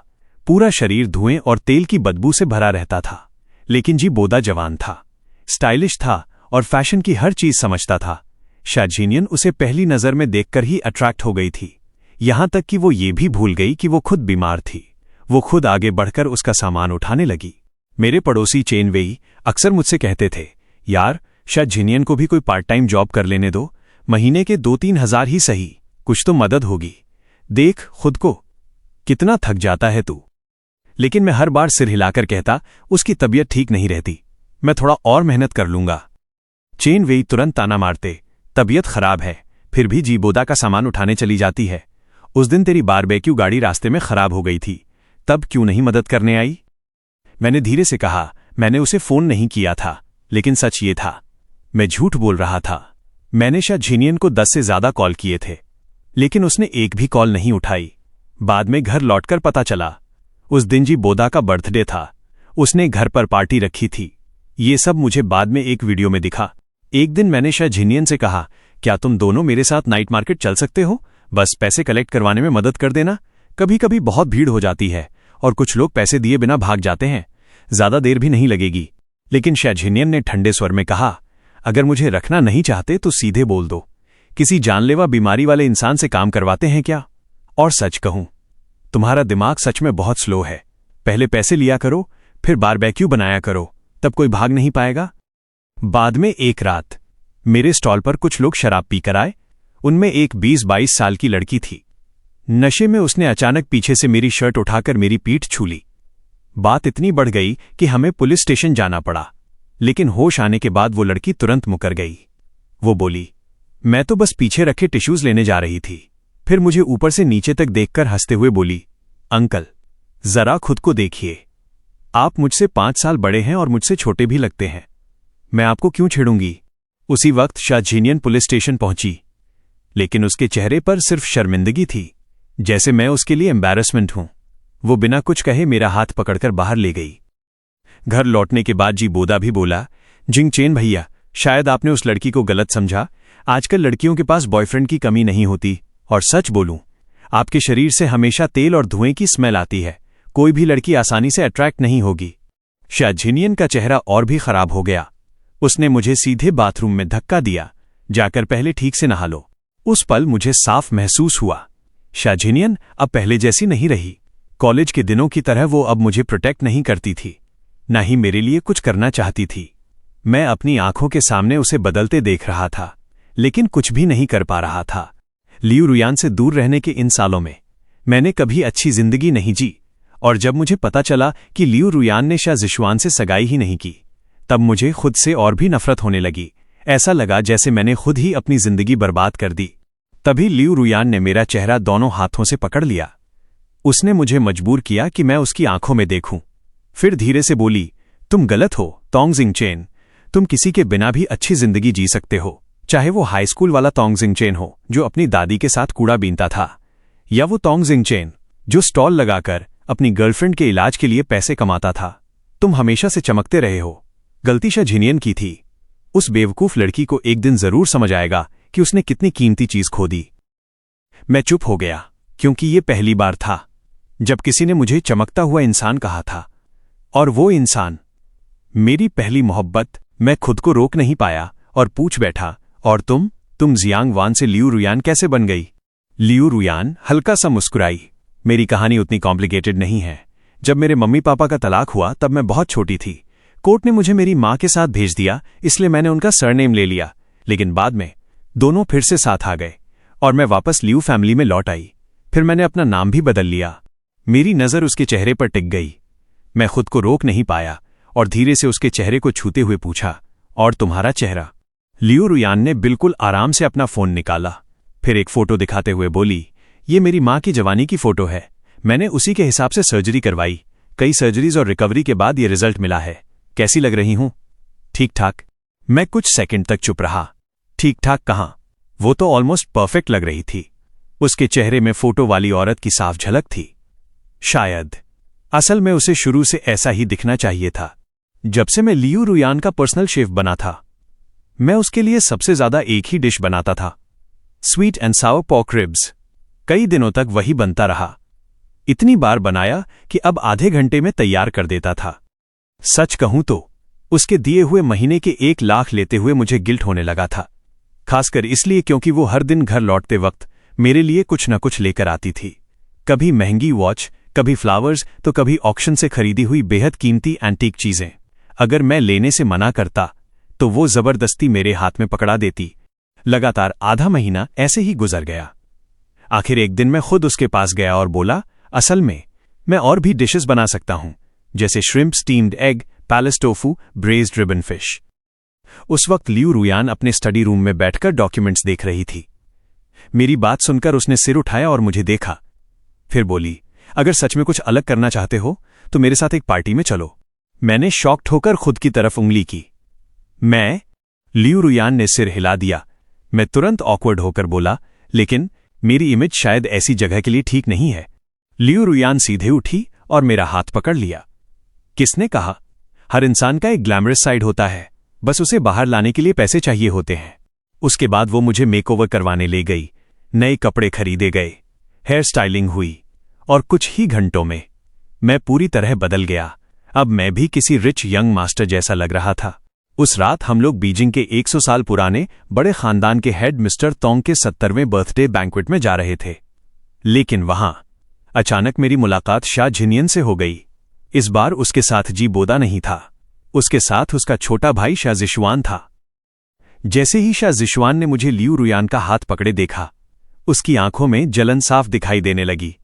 पूरा शरीर धुएं और तेल की बदबू से भरा रहता था। लेकिन जी बोदा जवान था, स्टाइलिश था और फैशन की हर चीज समझता था। शा जिनियन उसे पहली नजर में देखकर ही अट्रैक्ट हो गई थी, यहां तक कि वो ये भी भूल गई कि वो खुद बीमार थी। वो खुद आगे बढ़कर उसका सामान उठाने लगी। मेरे पड़ोसी चेन वेई अक्सर मुझसे कहते थे, यार शा जिनियन को भी कोई पार्ट टाइम जॉब कर लेने दो, महीने के 2-3 हज़ार ही सही, कुछ तो मदद होगी। देख खुद को, कितना थक जाता है तू। लेकिन मैं हर बार सिर हिलाकर कहता, उसकी तबीयत ठीक नहीं रहती, मैं थोड़ा और मेहनत कर लूंगा। चेन वेई तुरंत ताना मारते, तबीयत खराब है फिर भी जी बोदा का सामान उठाने चली जाती है। उस दिन तेरी बारबेक्यू गाड़ी रास्ते में खराब हो गई थी, तब क्यों नहीं मदद करने आई? मैंने धीरे से कहा, मैंने उसे फोन नहीं किया था, लेकिन सच ये था, मैं झूठ बोल रहा था। मैंने शा जिनियन को 10 से ज्यादा कॉल किए थे, लेकिन उसने एक भी कॉल नहीं उठाई। बाद में घर लौटकर पता चला उस दिन जी बोदा का बर्थडे था, उसने घर पर पार्टी रखी थी। ये सब मुझे बाद में एक वीडियो में दिखा। एक दिन मैंने शा जिनियन से कहा, क्या तुम दोनों मेरे साथ नाइट मार्केट चल सकते हो? बस पैसे कलेक्ट करवाने में मदद कर देना। कभी कभी बहुत भीड़ हो जाती है और कुछ लोग पैसे दिए बिना भाग जाते हैं, ज्यादा देर भी नहीं लगेगी। लेकिन शा जिनियन ने ठंडे स्वर में कहा, अगर मुझे रखना नहीं चाहते तो सीधे बोल दो, किसी जानलेवा बीमारी वाले इंसान से काम करवाते हैं क्या? और सच कहूं, तुम्हारा दिमाग सच में बहुत स्लो है। पहले पैसे लिया करो, फिर बारबेक्यू बनाया करो, तब कोई भाग नहीं पाएगा। बाद में एक रात मेरे स्टॉल पर कुछ लोग शराब पीकर आए। उनमें एक 20-22 साल की लड़की थी। नशे में उसने अचानक पीछे से मेरी शर्ट उठाकर मेरी पीठ छू ली। बात इतनी बढ़ गई कि हमें पुलिस स्टेशन जाना पड़ा। लेकिन होश आने के बाद वो लड़की तुरंत मुकर गई। वो बोली, मैं तो बस पीछे रखे टिश्यूज लेने जा रही थी। फिर मुझे ऊपर से नीचे तक देखकर हंसते हुए बोली, अंकल जरा खुद को देखिए, आप मुझसे 5 साल बड़े हैं और मुझसे छोटे भी लगते हैं, मैं आपको क्यों छेड़ूंगी? उसी वक्त शा जिनियन पुलिस स्टेशन पहुंची, लेकिन उसके चेहरे पर सिर्फ शर्मिंदगी थी, जैसे मैं उसके लिए एम्बैरसमेंट हूं। वो बिना कुछ कहे मेरा हाथ पकड़कर बाहर ले गई। घर लौटने के बाद जी बोदा भी बोला, जिंग चेन भैया, शायद आपने उस लड़की को गलत समझा। आजकल लड़कियों के पास बॉयफ्रेंड की कमी नहीं होती, और सच बोलूं, आपके शरीर से हमेशा तेल और धुएं की स्मेल आती है। कोई भी लड़की आसानी से अट्रैक्ट नहीं होगी। शा जिनियन का चेहरा और भी खराब हो गया। उसने मुझे सीधे बाथरूम में धक्का दिया, जाकर पहले ठीक से नहा लो। उस पल मुझे साफ महसूस हुआ, शा जिनियन अब पहले जैसी नहीं रही। कॉलेज के दिनों की तरह वो अब मुझे प्रोटेक्ट नहीं करती थी, ना ही मेरे लिए कुछ करना चाहती थी। मैं अपनी आंखों के सामने उसे बदलते देख रहा था, लेकिन कुछ भी नहीं कर पा रहा था। लियू रुयान से दूर रहने के इन सालों में मैंने कभी अच्छी जिंदगी नहीं जी, और जब मुझे पता चला कि लियू रुयान ने शा जिशुआन से सगाई ही नहीं की, तब मुझे खुद से और भी नफरत होने लगी। ऐसा लगा जैसे मैंने खुद ही अपनी जिंदगी बर्बाद कर दी। तभी लियू रुयान ने मेरा चेहरा दोनों हाथों से पकड़ लिया। उसने मुझे मजबूर किया कि मैं उसकी आंखों में देखूं। फिर धीरे से बोली, तुम गलत हो तोंगजिंग चेन, तुम किसी के बिना भी अच्छी जिंदगी जी सकते हो, चाहे वो हाई स्कूल वाला तोंगजिंग चेन हो जो अपनी दादी के साथ कूड़ा बीनता था, या वो तोंगजिंग चेन जो स्टॉल लगाकर अपनी गर्लफ्रेंड के इलाज के लिए पैसे कमाता था। तुम हमेशा से चमकते रहे हो। गलती शा जिनियन की थी। उस बेवकूफ लड़की को एक दिन जरूर समझ आएगा कि उसने कितनी कीमती चीज खो दी। मैं चुप हो गया, क्योंकि ये पहली बार था जब किसी ने मुझे चमकता हुआ इंसान कहा था, और वो इंसान मेरी पहली मोहब्बत। मैं खुद को रोक नहीं पाया और पूछ बैठा, और तुम जियांग वान से लियू रुयान कैसे बन गई? लियू रुयान हल्का सा मुस्कुराई, मेरी कहानी उतनी कॉम्प्लिकेटेड नहीं है। जब मेरे मम्मी पापा का तलाक हुआ तब मैं बहुत छोटी थी। कोर्ट ने मुझे मेरी माँ के साथ भेज दिया, इसलिए मैंने उनका सरनेम ले लिया। लेकिन बाद में दोनों फिर से साथ आ गए और मैं वापस लियू फैमिली में लौट आई। फिर मैंने अपना नाम भी बदल लिया। मेरी नज़र उसके चेहरे पर टिक गई। मैं खुद को रोक नहीं पाया और धीरे से उसके चेहरे को छूते हुए पूछा, और तुम्हारा चेहरा? लियू रुयान ने बिल्कुल आराम से अपना फोन निकाला, फिर एक फोटो दिखाते हुए बोली, ये मेरी माँ की जवानी की फोटो है। मैंने उसी के हिसाब से सर्जरी करवाई। कई सर्जरीज और रिकवरी के बाद ये रिजल्ट मिला है। कैसी लग रही हूं? ठीक ठाक। मैं कुछ सेकंड तक चुप रहा। ठीक ठाक कहां? वो तो ऑलमोस्ट परफेक्ट लग रही थी। उसके चेहरे में फोटो वाली औरत की साफ झलक थी। शायद असल में उसे शुरू से ऐसा ही दिखना चाहिए था। जब से मैं लियू रुयान का पर्सनल शेफ बना था, मैं उसके लिए सबसे ज्यादा एक ही डिश बनाता था, sweet and Sawar pork ribs. कई दिनों तक वही बनता रहा। इतनी बार बनाया कि अब आधे घंटे में तैयार कर देता था। सच कहूं तो उसके दिए हुए महीने के 1 लाख लेते हुए मुझे गिल्ट होने लगा था, खासकर इसलिए क्योंकि वो हर दिन घर लौटते वक्त मेरे लिए कुछ न कुछ लेकर आती थी। कभी महंगी वॉच, कभी फ्लावर्स, तो कभी ऑक्शन से खरीदी हुई बेहद कीमती एंटीक चीजें। अगर मैं लेने से मना करता तो वो जबरदस्ती मेरे हाथ में पकड़ा देती। लगातार आधा महीना ऐसे ही गुजर गया। आखिर एक दिन मैं खुद उसके पास गया और बोला, असल में मैं और भी डिशेस बना सकता हूं, जैसे shrimp steamed egg, palace tofu, braised ribbon fish. उस वक्त लियू रुयान अपने स्टडी रूम में बैठकर डॉक्यूमेंट्स देख रही थी। मेरी बात सुनकर उसने सिर उठाया और मुझे देखा। फिर बोली, अगर सच में कुछ अलग करना चाहते हो तो मेरे साथ एक पार्टी में चलो। मैंने शॉक्ड होकर खुद की तरफ उंगली की। मैं? लियू रुयान ने सिर हिला दिया। मैं तुरंत ऑकवर्ड होकर बोला, लेकिन मेरी इमेज शायद ऐसी जगह के लिए ठीक नहीं है। लियू रुयान सीधे उठी और मेरा हाथ पकड़ लिया। किसने कहा? हर इंसान का एक ग्लैमरस साइड होता है, बस उसे बाहर लाने के लिए पैसे चाहिए होते हैं। उसके बाद वो मुझे मेकओवर करवाने ले गई। नए कपड़े खरीदे गए, हेयर स्टाइलिंग हुई और कुछ ही घंटों में मैं पूरी तरह बदल गया। अब मैं भी किसी रिच यंग मास्टर जैसा लग रहा था। उस रात हम लोग बीजिंग के 100 साल पुराने बड़े खानदान के हेड मिस्टर तोंग के 70वें बर्थडे बैंक्वेट में जा रहे थे। लेकिन वहां अचानक मेरी मुलाकात शा झिनियन से हो गई। इस बार उसके साथ जी बोदा नहीं था, उसके साथ उसका छोटा भाई शा जिशवान था। जैसे ही शा जिशवान ने मुझे लियू रुयान का हाथ पकड़े देखा, उसकी आंखों में जलन साफ दिखाई देने लगी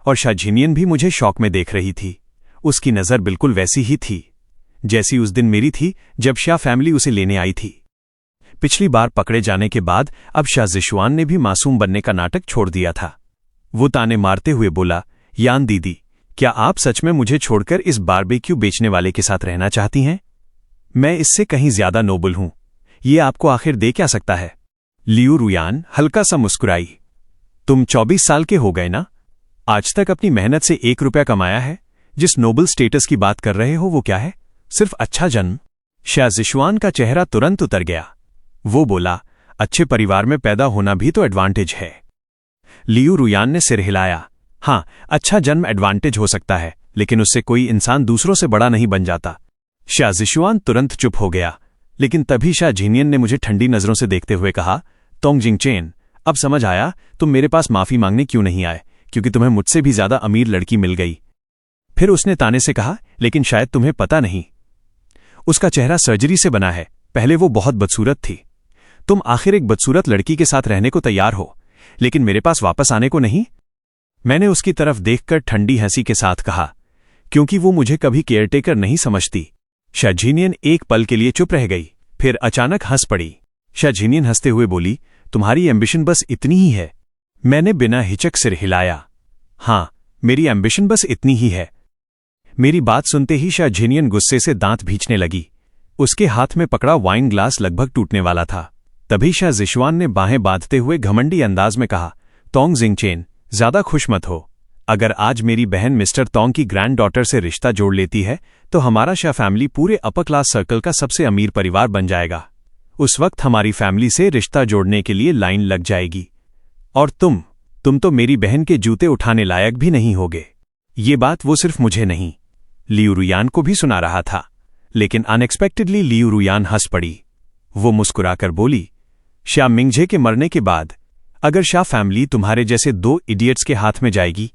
और शा झिनियन भी मुझे शौक में देख रही थी। उसकी नजर बिल्कुल वैसी ही थी जैसी उस दिन मेरी थी जब शाह फैमिली उसे लेने आई थी। पिछली बार पकड़े जाने के बाद अब शा जिशवान ने भी मासूम बनने का नाटक छोड़ दिया था। वो ताने मारते हुए बोला, यान दीदी, क्या आप सच में मुझे छोड़कर इस बारबेक्यू बेचने वाले के साथ रहना चाहती हैं? मैं इससे कहीं ज्यादा नोबल हूं। ये आपको आखिर दे क्या सकता है? लियू रुयान हल्का सा मुस्कुराई। तुम 24 साल के हो गए ना? आज तक अपनी मेहनत से 1 रुपया कमाया है? जिस नोबल स्टेटस की बात कर रहे हो वो क्या है? सिर्फ अच्छा जन्म? शा जिशवान का चेहरा तुरंत उतर गया। वो बोला, अच्छे परिवार में पैदा होना भी तो एडवांटेज है। लियू रुयान ने सिर हिलाया। हाँ, अच्छा जन्म एडवांटेज हो सकता है, लेकिन उससे कोई इंसान दूसरों से बड़ा नहीं बन जाता। शा जिशवान तुरंत चुप हो गया, लेकिन तभी शा झिनियन ने मुझे ठंडी नजरों से देखते हुए कहा, तोंग जिंगचेन, अब समझ आया तुम मेरे पास माफी मांगने क्यों नहीं आए, क्योंकि तुम्हें मुझसे भी ज्यादा अमीर लड़की मिल गई। फिर उसने ताने से कहा, लेकिन शायद तुम्हें पता नहीं, उसका चेहरा सर्जरी से बना है। पहले वो बहुत बदसूरत थी। तुम आखिर एक बदसूरत लड़की के साथ रहने को तैयार हो, लेकिन मेरे पास वापस आने को नहीं। मैंने उसकी तरफ देखकर ठंडी हंसी के साथ कहा, क्योंकि वो मुझे कभी केयरटेकर नहीं समझती। शा झिनियन एक पल के लिए चुप रह गई, फिर अचानक हंस पड़ी। शा झिनियन हंसते हुए बोली, तुम्हारी एम्बिशन बस इतनी ही है? मैंने बिना हिचक सिर हिलाया। हाँ, मेरी एम्बिशन बस इतनी ही है। मेरी बात सुनते ही शा झिनियन गुस्से से दांत भींचने लगी। उसके हाथ में पकड़ा वाइन ग्लास लगभग टूटने वाला था। तभी शा जिशवान ने बाहें बांधते हुए घमंडी अंदाज में कहा, तोंग जिंगचेन, ज्यादा खुश मत हो। अगर आज मेरी बहन मिस्टर तोंग की ग्रैंड डॉटर से रिश्ता जोड़ लेती है तो हमारा शा फैमिली पूरे अपर क्लास सर्कल का सबसे अमीर परिवार बन जाएगा। उस वक्त हमारी फैमिली से रिश्ता जोड़ने के लिए लाइन लग जाएगी। और तुम तो मेरी बहन के जूते उठाने लायक भी नहीं होगे। ये बात वो सिर्फ मुझे नहीं, लियू रुयान को भी सुना रहा था। लेकिन अनएक्सपेक्टेडली लियू रुयान हंस पड़ी। वो मुस्कुराकर बोली, शा मिंगजे के मरने के बाद अगर शा फैमिली तुम्हारे जैसे 2 इडियट्स के हाथ में जाएगी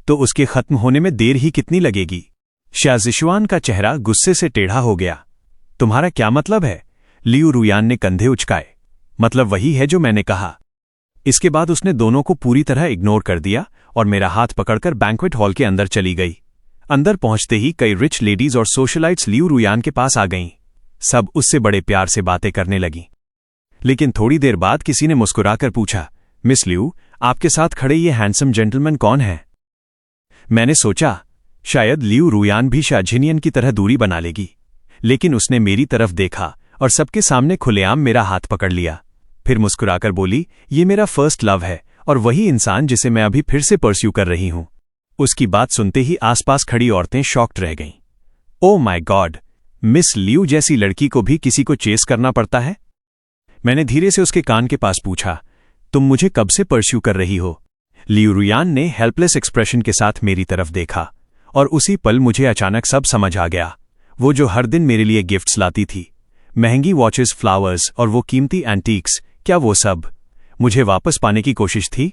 तो उसके खत्म होने में देर ही कितनी लगेगी? शा जिशवान का चेहरा गुस्से से टेढ़ा हो गया। तुम्हारा क्या मतलब है? लियू रुयान ने कंधे उचकाए। मतलब वही है जो मैंने कहा। इसके बाद उसने दोनों को पूरी तरह इग्नोर कर दिया और मेरा हाथ पकड़कर बैंक्वेट हॉल के अंदर चली गई। अंदर पहुंचते ही कई रिच लेडीज और सोशलाइट्स लियू रुयान के पास आ गईं। सब उससे बड़े प्यार से बातें करने लगीं। लेकिन थोड़ी देर बाद किसी ने मुस्कुराकर पूछा, मिस लियू, आपके साथ खड़े ये हैंडसम जेंटलमैन कौन है? मैंने सोचा शायद लियू रुयान भी शा झिनियन की तरह दूरी बना लेगी, लेकिन उसने मेरी तरफ देखा और सबके सामने खुलेआम मेरा हाथ पकड़ लिया। फिर मुस्कुराकर बोली, ये मेरा फर्स्ट लव है और वही इंसान जिसे मैं अभी फिर से परस्यू कर रही हूं। उसकी बात सुनते ही आसपास खड़ी औरतें शॉक्ड रह गईं। Oh my God, miss Liu जैसी लड़की को भी किसी को चेस करना पड़ता है? मैंने धीरे से उसके कान के पास पूछा, तुम मुझे कब से परस्यू कर रही हो? लियू रुयान ने हेल्पलेस एक्सप्रेशन के साथ मेरी तरफ देखा और उसी पल मुझे अचानक सब समझ आ गया। वो जो हर दिन मेरे लिए गिफ्ट्स लाती थी, महंगी वॉचेस, फ्लावर्स और वो कीमती एंटीक्स, क्या वो सब मुझे वापस पाने की कोशिश थी?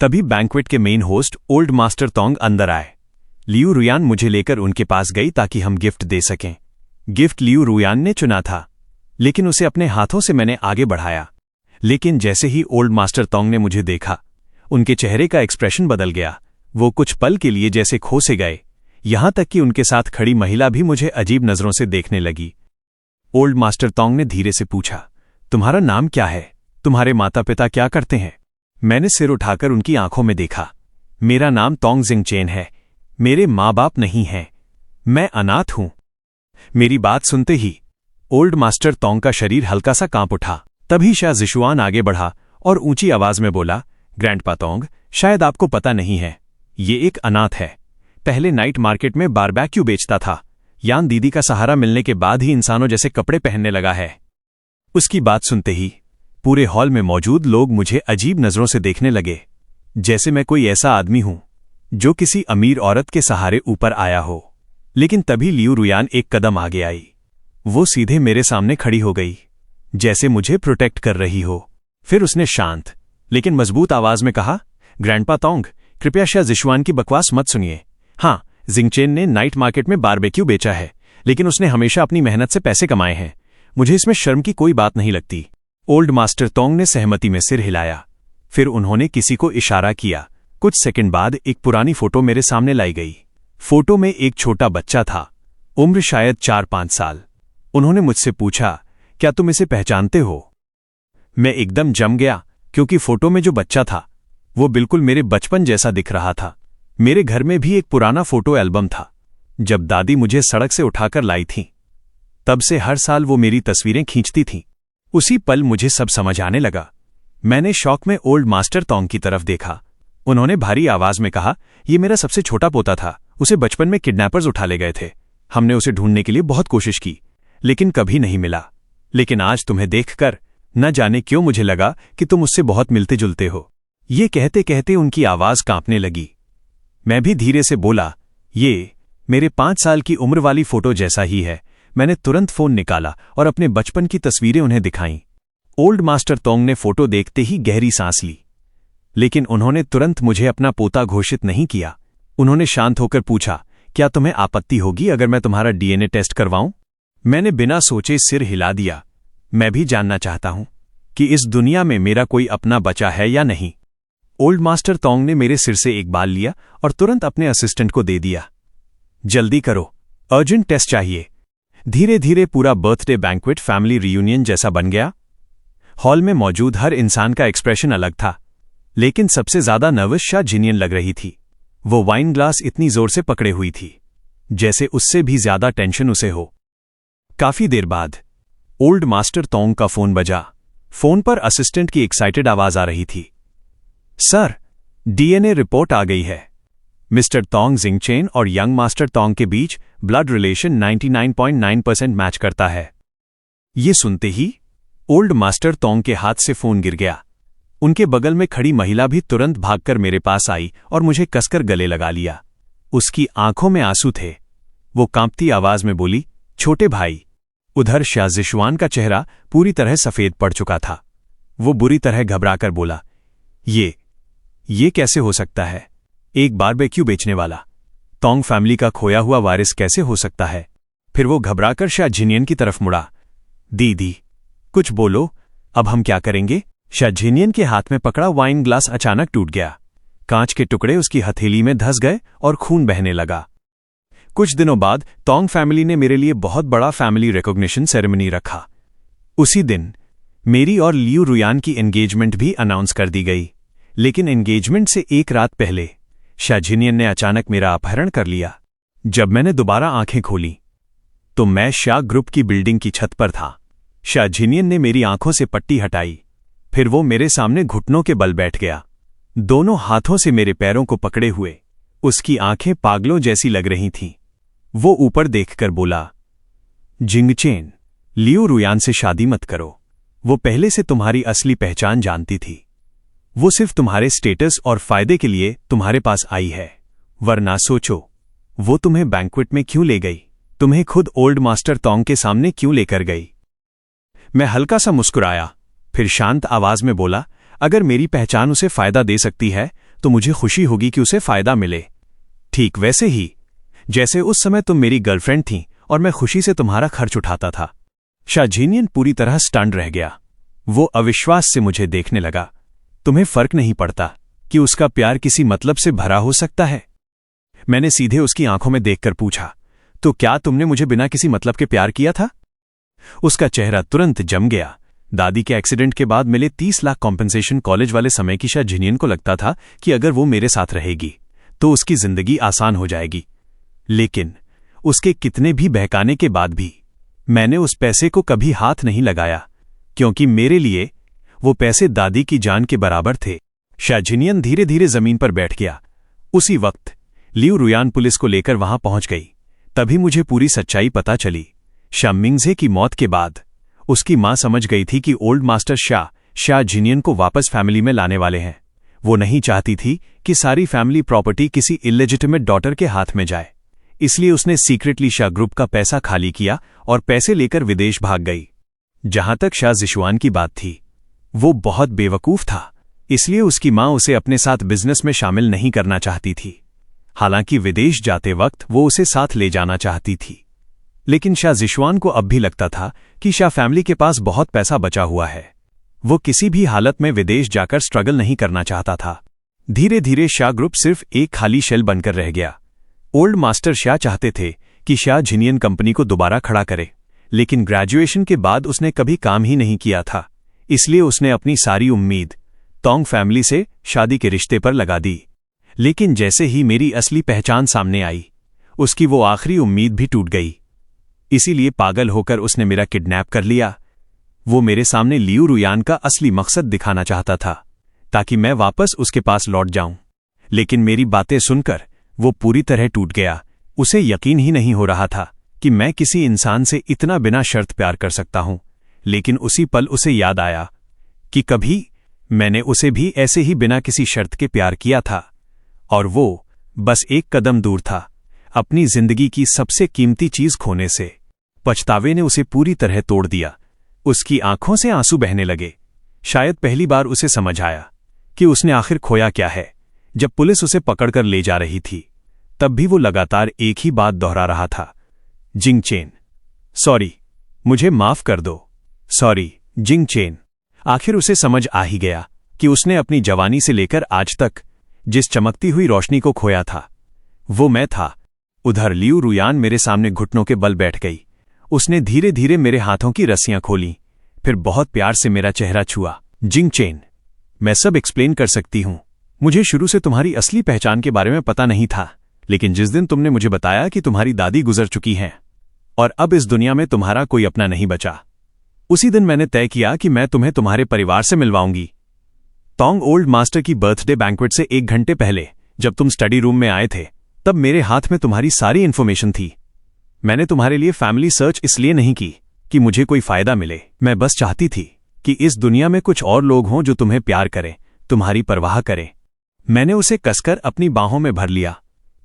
तभी बैंक्वेट के मेन होस्ट ओल्ड मास्टर तोंग अंदर आए। लियू रुयान मुझे लेकर उनके पास गई ताकि हम गिफ्ट दे सकें। गिफ्ट लियू रुयान ने चुना था, लेकिन उसे अपने हाथों से मैंने आगे बढ़ाया। लेकिन जैसे ही ओल्ड मास्टर तोंग ने मुझे देखा, उनके चेहरे का एक्सप्रेशन बदल गया। वो कुछ पल के लिए जैसे खो से गए, यहां तक कि उनके साथ खड़ी महिला भी मुझे अजीब नजरों से देखने लगी। ओल्ड मास्टर तोंग ने धीरे से पूछा, तुम्हारा नाम क्या है? तुम्हारे माता पिता क्या करते हैं? मैंने सिर उठाकर उनकी आंखों में देखा। मेरा नाम तोंग जिंगचेन है। मेरे माँ बाप नहीं हैं। मैं अनाथ हूं। मेरी बात सुनते ही ओल्ड मास्टर तोंग का शरीर हल्का सा कांप उठा। तभी शाह जिशुआन आगे बढ़ा और ऊंची आवाज में बोला, ग्रैंडपा तोंग, शायद आपको पता नहीं है, ये एक अनाथ है। पहले नाइट मार्केट में बारबेक्यू बेचता था। यान दीदी का सहारा मिलने के बाद ही इंसानों जैसे कपड़े पहनने लगा है। उसकी बात सुनते ही पूरे हॉल में मौजूद लोग मुझे अजीब नजरों से देखने लगे, जैसे मैं कोई ऐसा आदमी हूं जो किसी अमीर औरत के सहारे ऊपर आया हो। लेकिन तभी लियू रुयान एक कदम आगे आई। वो सीधे मेरे सामने खड़ी हो गई, जैसे मुझे प्रोटेक्ट कर रही हो। फिर उसने शांत लेकिन मजबूत आवाज में कहा, ग्रैंडपा तोंग, कृपया शाह जिशुआन की बकवास मत सुनिए। हाँ, जिंगचेन ने नाइट मार्केट में बारबेक्यू बेचा है, लेकिन उसने हमेशा अपनी मेहनत से पैसे कमाए हैं। मुझे इसमें शर्म की कोई बात नहीं लगती। ओल्ड मास्टर तोंग ने सहमति में सिर हिलाया। फिर उन्होंने किसी को इशारा किया। कुछ सेकंड बाद एक पुरानी फोटो मेरे सामने लाई गई। फोटो में एक छोटा बच्चा था, उम्र शायद 4-5 साल। उन्होंने मुझसे पूछा, क्या तुम इसे पहचानते हो? मैं एकदम जम गया, क्योंकि फोटो में जो बच्चा था वो बिल्कुल मेरे बचपन जैसा दिख रहा था। मेरे घर में भी एक पुराना फोटो एल्बम था, जब दादी मुझे सड़क से उठाकर लाई थी। तब से हर साल वो मेरी तस्वीरें खींचती थीं। उसी पल मुझे सब समझ आने लगा। मैंने शौक में ओल्ड मास्टर तोंग की तरफ देखा। उन्होंने भारी आवाज में कहा, ये मेरा सबसे छोटा पोता था। उसे बचपन में किडनैपर्स उठा ले गए थे। हमने उसे ढूंढने के लिए बहुत कोशिश की, लेकिन कभी नहीं मिला। लेकिन आज तुम्हें देखकर न जाने क्यों मुझे लगा कि तुम उससे बहुत मिलते जुलते हो। ये कहते कहते उनकी आवाज कांपने लगी। मैं भी धीरे से बोला, ये मेरे 5 साल की उम्र वाली फोटो जैसा ही है। मैंने तुरंत फोन निकाला और अपने बचपन की तस्वीरें उन्हें दिखाईं। ओल्ड मास्टर तोंग ने फोटो देखते ही गहरी सांस ली, लेकिन उन्होंने तुरंत मुझे अपना पोता घोषित नहीं किया। उन्होंने शांत होकर पूछा, क्या तुम्हें आपत्ति होगी अगर मैं तुम्हारा डीएनए टेस्ट करवाऊं? मैंने बिना सोचे सिर हिला दिया। मैं भी जानना चाहता हूं कि इस दुनिया में मेरा कोई अपना बचा है या नहीं। ओल्ड मास्टर तोंग ने मेरे सिर से एक बाल लिया और तुरंत अपने असिस्टेंट को दे दिया। जल्दी करो, अर्जेंट टेस्ट चाहिए। धीरे धीरे पूरा बर्थडे बैंक्वेट फैमिली रियूनियन जैसा बन गया। हॉल में मौजूद हर इंसान का एक्सप्रेशन अलग था, लेकिन सबसे ज्यादा नर्वस शाह जिनियन लग रही थी। वो वाइन ग्लास इतनी जोर से पकड़े हुई थी, जैसे उससे भी ज्यादा टेंशन उसे हो। काफी देर बाद ओल्ड मास्टर तोंग का फोन बजा। फोन पर असिस्टेंट की एक्साइटेड आवाज आ रही थी, सर, डीएनए रिपोर्ट आ गई है। मिस्टर तोंग जिंगचेन और यंग मास्टर तोंग के बीच ब्लड रिलेशन 99.9% मैच करता है। ये सुनते ही ओल्ड मास्टर तोंग के हाथ से फोन गिर गया। उनके बगल में खड़ी महिला भी तुरंत भागकर मेरे पास आई और मुझे कसकर गले लगा लिया। उसकी आंखों में आंसू थे। वो कांपती आवाज में बोली, छोटे भाई। उधर शाह जिशुआन का चेहरा पूरी तरह सफेद पड़ चुका था। वो बुरी तरह घबराकर बोला, ये कैसे हो सकता है? एक बारबेक्यू बेचने वाला तोंग फैमिली का खोया हुआ वारिस कैसे हो सकता है? फिर वो घबराकर शाह जिनियन की तरफ मुड़ा। दीदी, कुछ बोलो, अब हम क्या करेंगे? शाह जिनियन के हाथ में पकड़ा वाइन ग्लास अचानक टूट गया। कांच के टुकड़े उसकी हथेली में धंस गए और खून बहने लगा। कुछ दिनों बाद तोंग फैमिली ने मेरे लिए बहुत बड़ा फैमिली रिकॉग्निशन सेरेमनी रखा। उसी दिन मेरी और लियू रुयान की एंगेजमेंट भी अनाउंस कर दी गई। लेकिन एंगेजमेंट से एक रात पहले शाह जिनियन ने अचानक मेरा अपहरण कर लिया। जब मैंने दोबारा आंखें खोली तो मैं शाह ग्रुप की बिल्डिंग की छत पर था। शाह जिनियन ने मेरी आंखों से पट्टी हटाई, फिर वो मेरे सामने घुटनों के बल बैठ गया। दोनों हाथों से मेरे पैरों को पकड़े हुए उसकी आंखें पागलों जैसी लग रही थीं। वो ऊपर देखकर बोला, जिंगचेन, लियो रुयान से शादी मत करो। वो पहले से तुम्हारी असली पहचान जानती थी। वो सिर्फ तुम्हारे स्टेटस और फायदे के लिए तुम्हारे पास आई है, वरना सोचो, वो तुम्हें बैंक्वेट में क्यों ले गई? तुम्हें खुद ओल्ड मास्टर तोंग के सामने क्यों लेकर गई? मैं हल्का सा मुस्कुराया, फिर शांत आवाज में बोला, अगर मेरी पहचान उसे फायदा दे सकती है तो मुझे खुशी होगी कि उसे फायदा मिले। ठीक वैसे ही जैसे उस समय तुम मेरी गर्लफ्रेंड थीं और मैं खुशी से तुम्हारा खर्च उठाता था। शा जिनियन पूरी तरह स्टन्ड रह गया। वो अविश्वास से मुझे देखने लगा। तुम्हें फर्क नहीं पड़ता कि उसका प्यार किसी मतलब से भरा हो सकता है? मैंने सीधे उसकी आंखों में देखकर पूछा, तो क्या तुमने मुझे बिना किसी मतलब के प्यार किया था? उसका चेहरा तुरंत जम गया। दादी के एक्सीडेंट के बाद मिले 30 लाख कॉम्पेंसेशन कॉलेज वाले समय की शा जिनियन को लगता था कि अगर वो मेरे साथ रहेगी तो उसकी जिंदगी आसान हो जाएगी। लेकिन उसके कितने भी बहकाने के बाद भी मैंने उस पैसे को कभी हाथ नहीं लगाया, क्योंकि मेरे लिए वो पैसे दादी की जान के बराबर थे। शा जिनियन धीरे धीरे जमीन पर बैठ गया। उसी वक्त लियू रुयान पुलिस को लेकर वहां पहुंच गई। तभी मुझे पूरी सच्चाई पता चली। शा मिंगजे की मौत के बाद उसकी मां समझ गई थी कि ओल्ड मास्टर शा जिनियन को वापस फैमिली में लाने वाले हैं। वो नहीं चाहती थी कि सारी फैमिली प्रॉपर्टी किसी इलेजिटिमेट डॉटर के हाथ में जाए, इसलिए उसने सीक्रेटली शा ग्रुप का पैसा खाली किया और पैसे लेकर विदेश भाग गई। जहां तक शा जिशुआन की बात थी, वो बहुत बेवकूफ था, इसलिए उसकी मां उसे अपने साथ बिजनेस में शामिल नहीं करना चाहती थी। हालांकि विदेश जाते वक्त वो उसे साथ ले जाना चाहती थी, लेकिन शा जिशुआन को अब भी लगता था कि शा फैमिली के पास बहुत पैसा बचा हुआ है। वो किसी भी हालत में विदेश जाकर स्ट्रगल नहीं करना चाहता था। धीरे धीरे शा ग्रुप सिर्फ एक खाली शेल बनकर रह गया। ओल्ड मास्टर शा चाहते थे कि शा जिनियन कंपनी को दोबारा खड़ा करे, लेकिन ग्रेजुएशन के बाद उसने कभी काम ही नहीं किया था, इसलिए उसने अपनी सारी उम्मीद तोंग फैमिली से शादी के रिश्ते पर लगा दी। लेकिन जैसे ही मेरी असली पहचान सामने आई, उसकी वो आखिरी उम्मीद भी टूट गई। इसीलिए पागल होकर उसने मेरा किडनैप कर लिया। वो मेरे सामने लियू रुयान का असली मकसद दिखाना चाहता था, ताकि मैं वापस उसके पास लौट जाऊं। लेकिन मेरी बातें सुनकर वो पूरी तरह टूट गया। उसे यकीन ही नहीं हो रहा था कि मैं किसी इंसान से इतना बिना शर्त प्यार कर सकता हूं। लेकिन उसी पल उसे याद आया कि कभी मैंने उसे भी ऐसे ही बिना किसी शर्त के प्यार किया था, और वो बस एक कदम दूर था अपनी जिंदगी की सबसे कीमती चीज खोने से। पछतावे ने उसे पूरी तरह तोड़ दिया। उसकी आंखों से आंसू बहने लगे। शायद पहली बार उसे समझ आया कि उसने आखिर खोया क्या है। जब पुलिस उसे पकड़कर ले जा रही थी, तब भी वो लगातार एक ही बात दोहरा रहा था, जिंगचेन, सॉरी, मुझे माफ कर दो, सॉरी जिंगचेन। आखिर उसे समझ आ ही गया कि उसने अपनी जवानी से लेकर आज तक जिस चमकती हुई रोशनी को खोया था, वो मैं था। उधर लियू रुयान मेरे सामने घुटनों के बल बैठ गई। उसने धीरे धीरे मेरे हाथों की रस्सियां खोली, फिर बहुत प्यार से मेरा चेहरा छुआ। जिंगचेन, मैं सब एक्सप्लेन कर सकती हूं। मुझे शुरू से तुम्हारी असली पहचान के बारे में पता नहीं था, लेकिन जिस दिन तुमने मुझे बताया कि तुम्हारी दादी गुजर चुकी हैं और अब इस दुनिया में तुम्हारा कोई अपना नहीं बचा, उसी दिन मैंने तय किया कि मैं तुम्हें तुम्हारे परिवार से मिलवाऊंगी। तोंग ओल्ड मास्टर की बर्थडे बैंक्वेट से 1 घंटे पहले जब तुम स्टडी रूम में आए थे, तब मेरे हाथ में तुम्हारी सारी इन्फॉर्मेशन थी। मैंने तुम्हारे लिए फैमिली सर्च इसलिए नहीं की कि मुझे कोई फायदा मिले। मैं बस चाहती थी कि इस दुनिया में कुछ और लोग हों जो तुम्हें प्यार करें, तुम्हारी परवाह करें। मैंने उसे कसकर अपनी बाहों में भर लिया,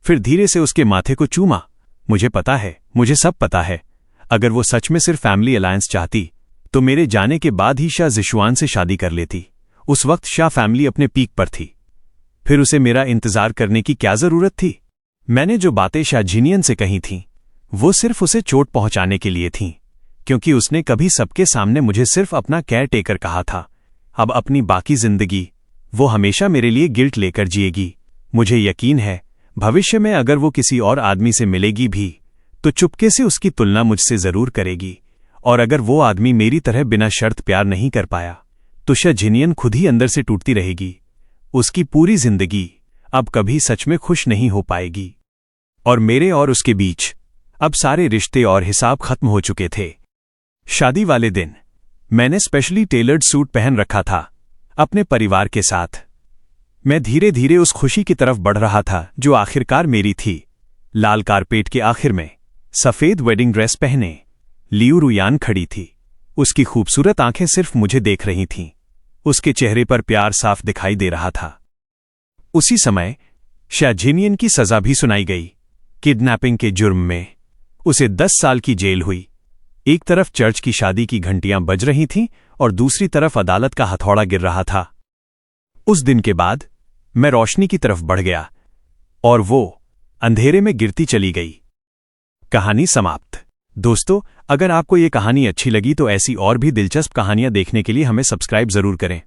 फिर धीरे से उसके माथे को चूमा। मुझे पता है, मुझे सब पता है। अगर वो सच में सिर्फ फैमिली अलायंस चाहती तो मेरे जाने के बाद ही शा जिशुआन से शादी कर लेती। उस वक्त शा फैमिली अपने पीक पर थी। फिर उसे मेरा इंतजार करने की क्या जरूरत थी? मैंने जो बातें शा जिनियन से कही थीं, वो सिर्फ उसे चोट पहुंचाने के लिए थीं, क्योंकि उसने कभी सबके सामने मुझे सिर्फ अपना केयर टेकर कहा था। अब अपनी बाकी जिंदगी वो हमेशा मेरे लिए गिल्ट लेकर जिएगी। मुझे यकीन है भविष्य में अगर वो किसी और आदमी से मिलेगी भी तो चुपके से उसकी तुलना मुझसे जरूर करेगी, और अगर वो आदमी मेरी तरह बिना शर्त प्यार नहीं कर पाया तो शा जिनियन खुद ही अंदर से टूटती रहेगी। उसकी पूरी जिंदगी अब कभी सच में खुश नहीं हो पाएगी। और मेरे और उसके बीच अब सारे रिश्ते और हिसाब खत्म हो चुके थे। शादी वाले दिन मैंने स्पेशली टेलर्ड सूट पहन रखा था अपने परिवार के साथ। मैं धीरे धीरे उस खुशी की तरफ बढ़ रहा था जो आखिरकार मेरी थी। लाल कारपेट के आखिर में सफेद वेडिंग ड्रेस पहने लियू रुयान खड़ी थी। उसकी खूबसूरत आंखें सिर्फ मुझे देख रही थीं। उसके चेहरे पर प्यार साफ दिखाई दे रहा था। उसी समय शाजिनियन की सजा भी सुनाई गई। किडनैपिंग के जुर्म में उसे 10 साल की जेल हुई। एक तरफ चर्च की शादी की घंटियां बज रही थीं और दूसरी तरफ अदालत का हथौड़ा गिर रहा था। उस दिन के बाद मैं रोशनी की तरफ बढ़ गया और वो अंधेरे में गिरती चली गई। कहानी समाप्त। दोस्तों, अगर आपको ये कहानी अच्छी लगी तो ऐसी और भी दिलचस्प कहानियां देखने के लिए हमें सब्सक्राइब जरूर करें।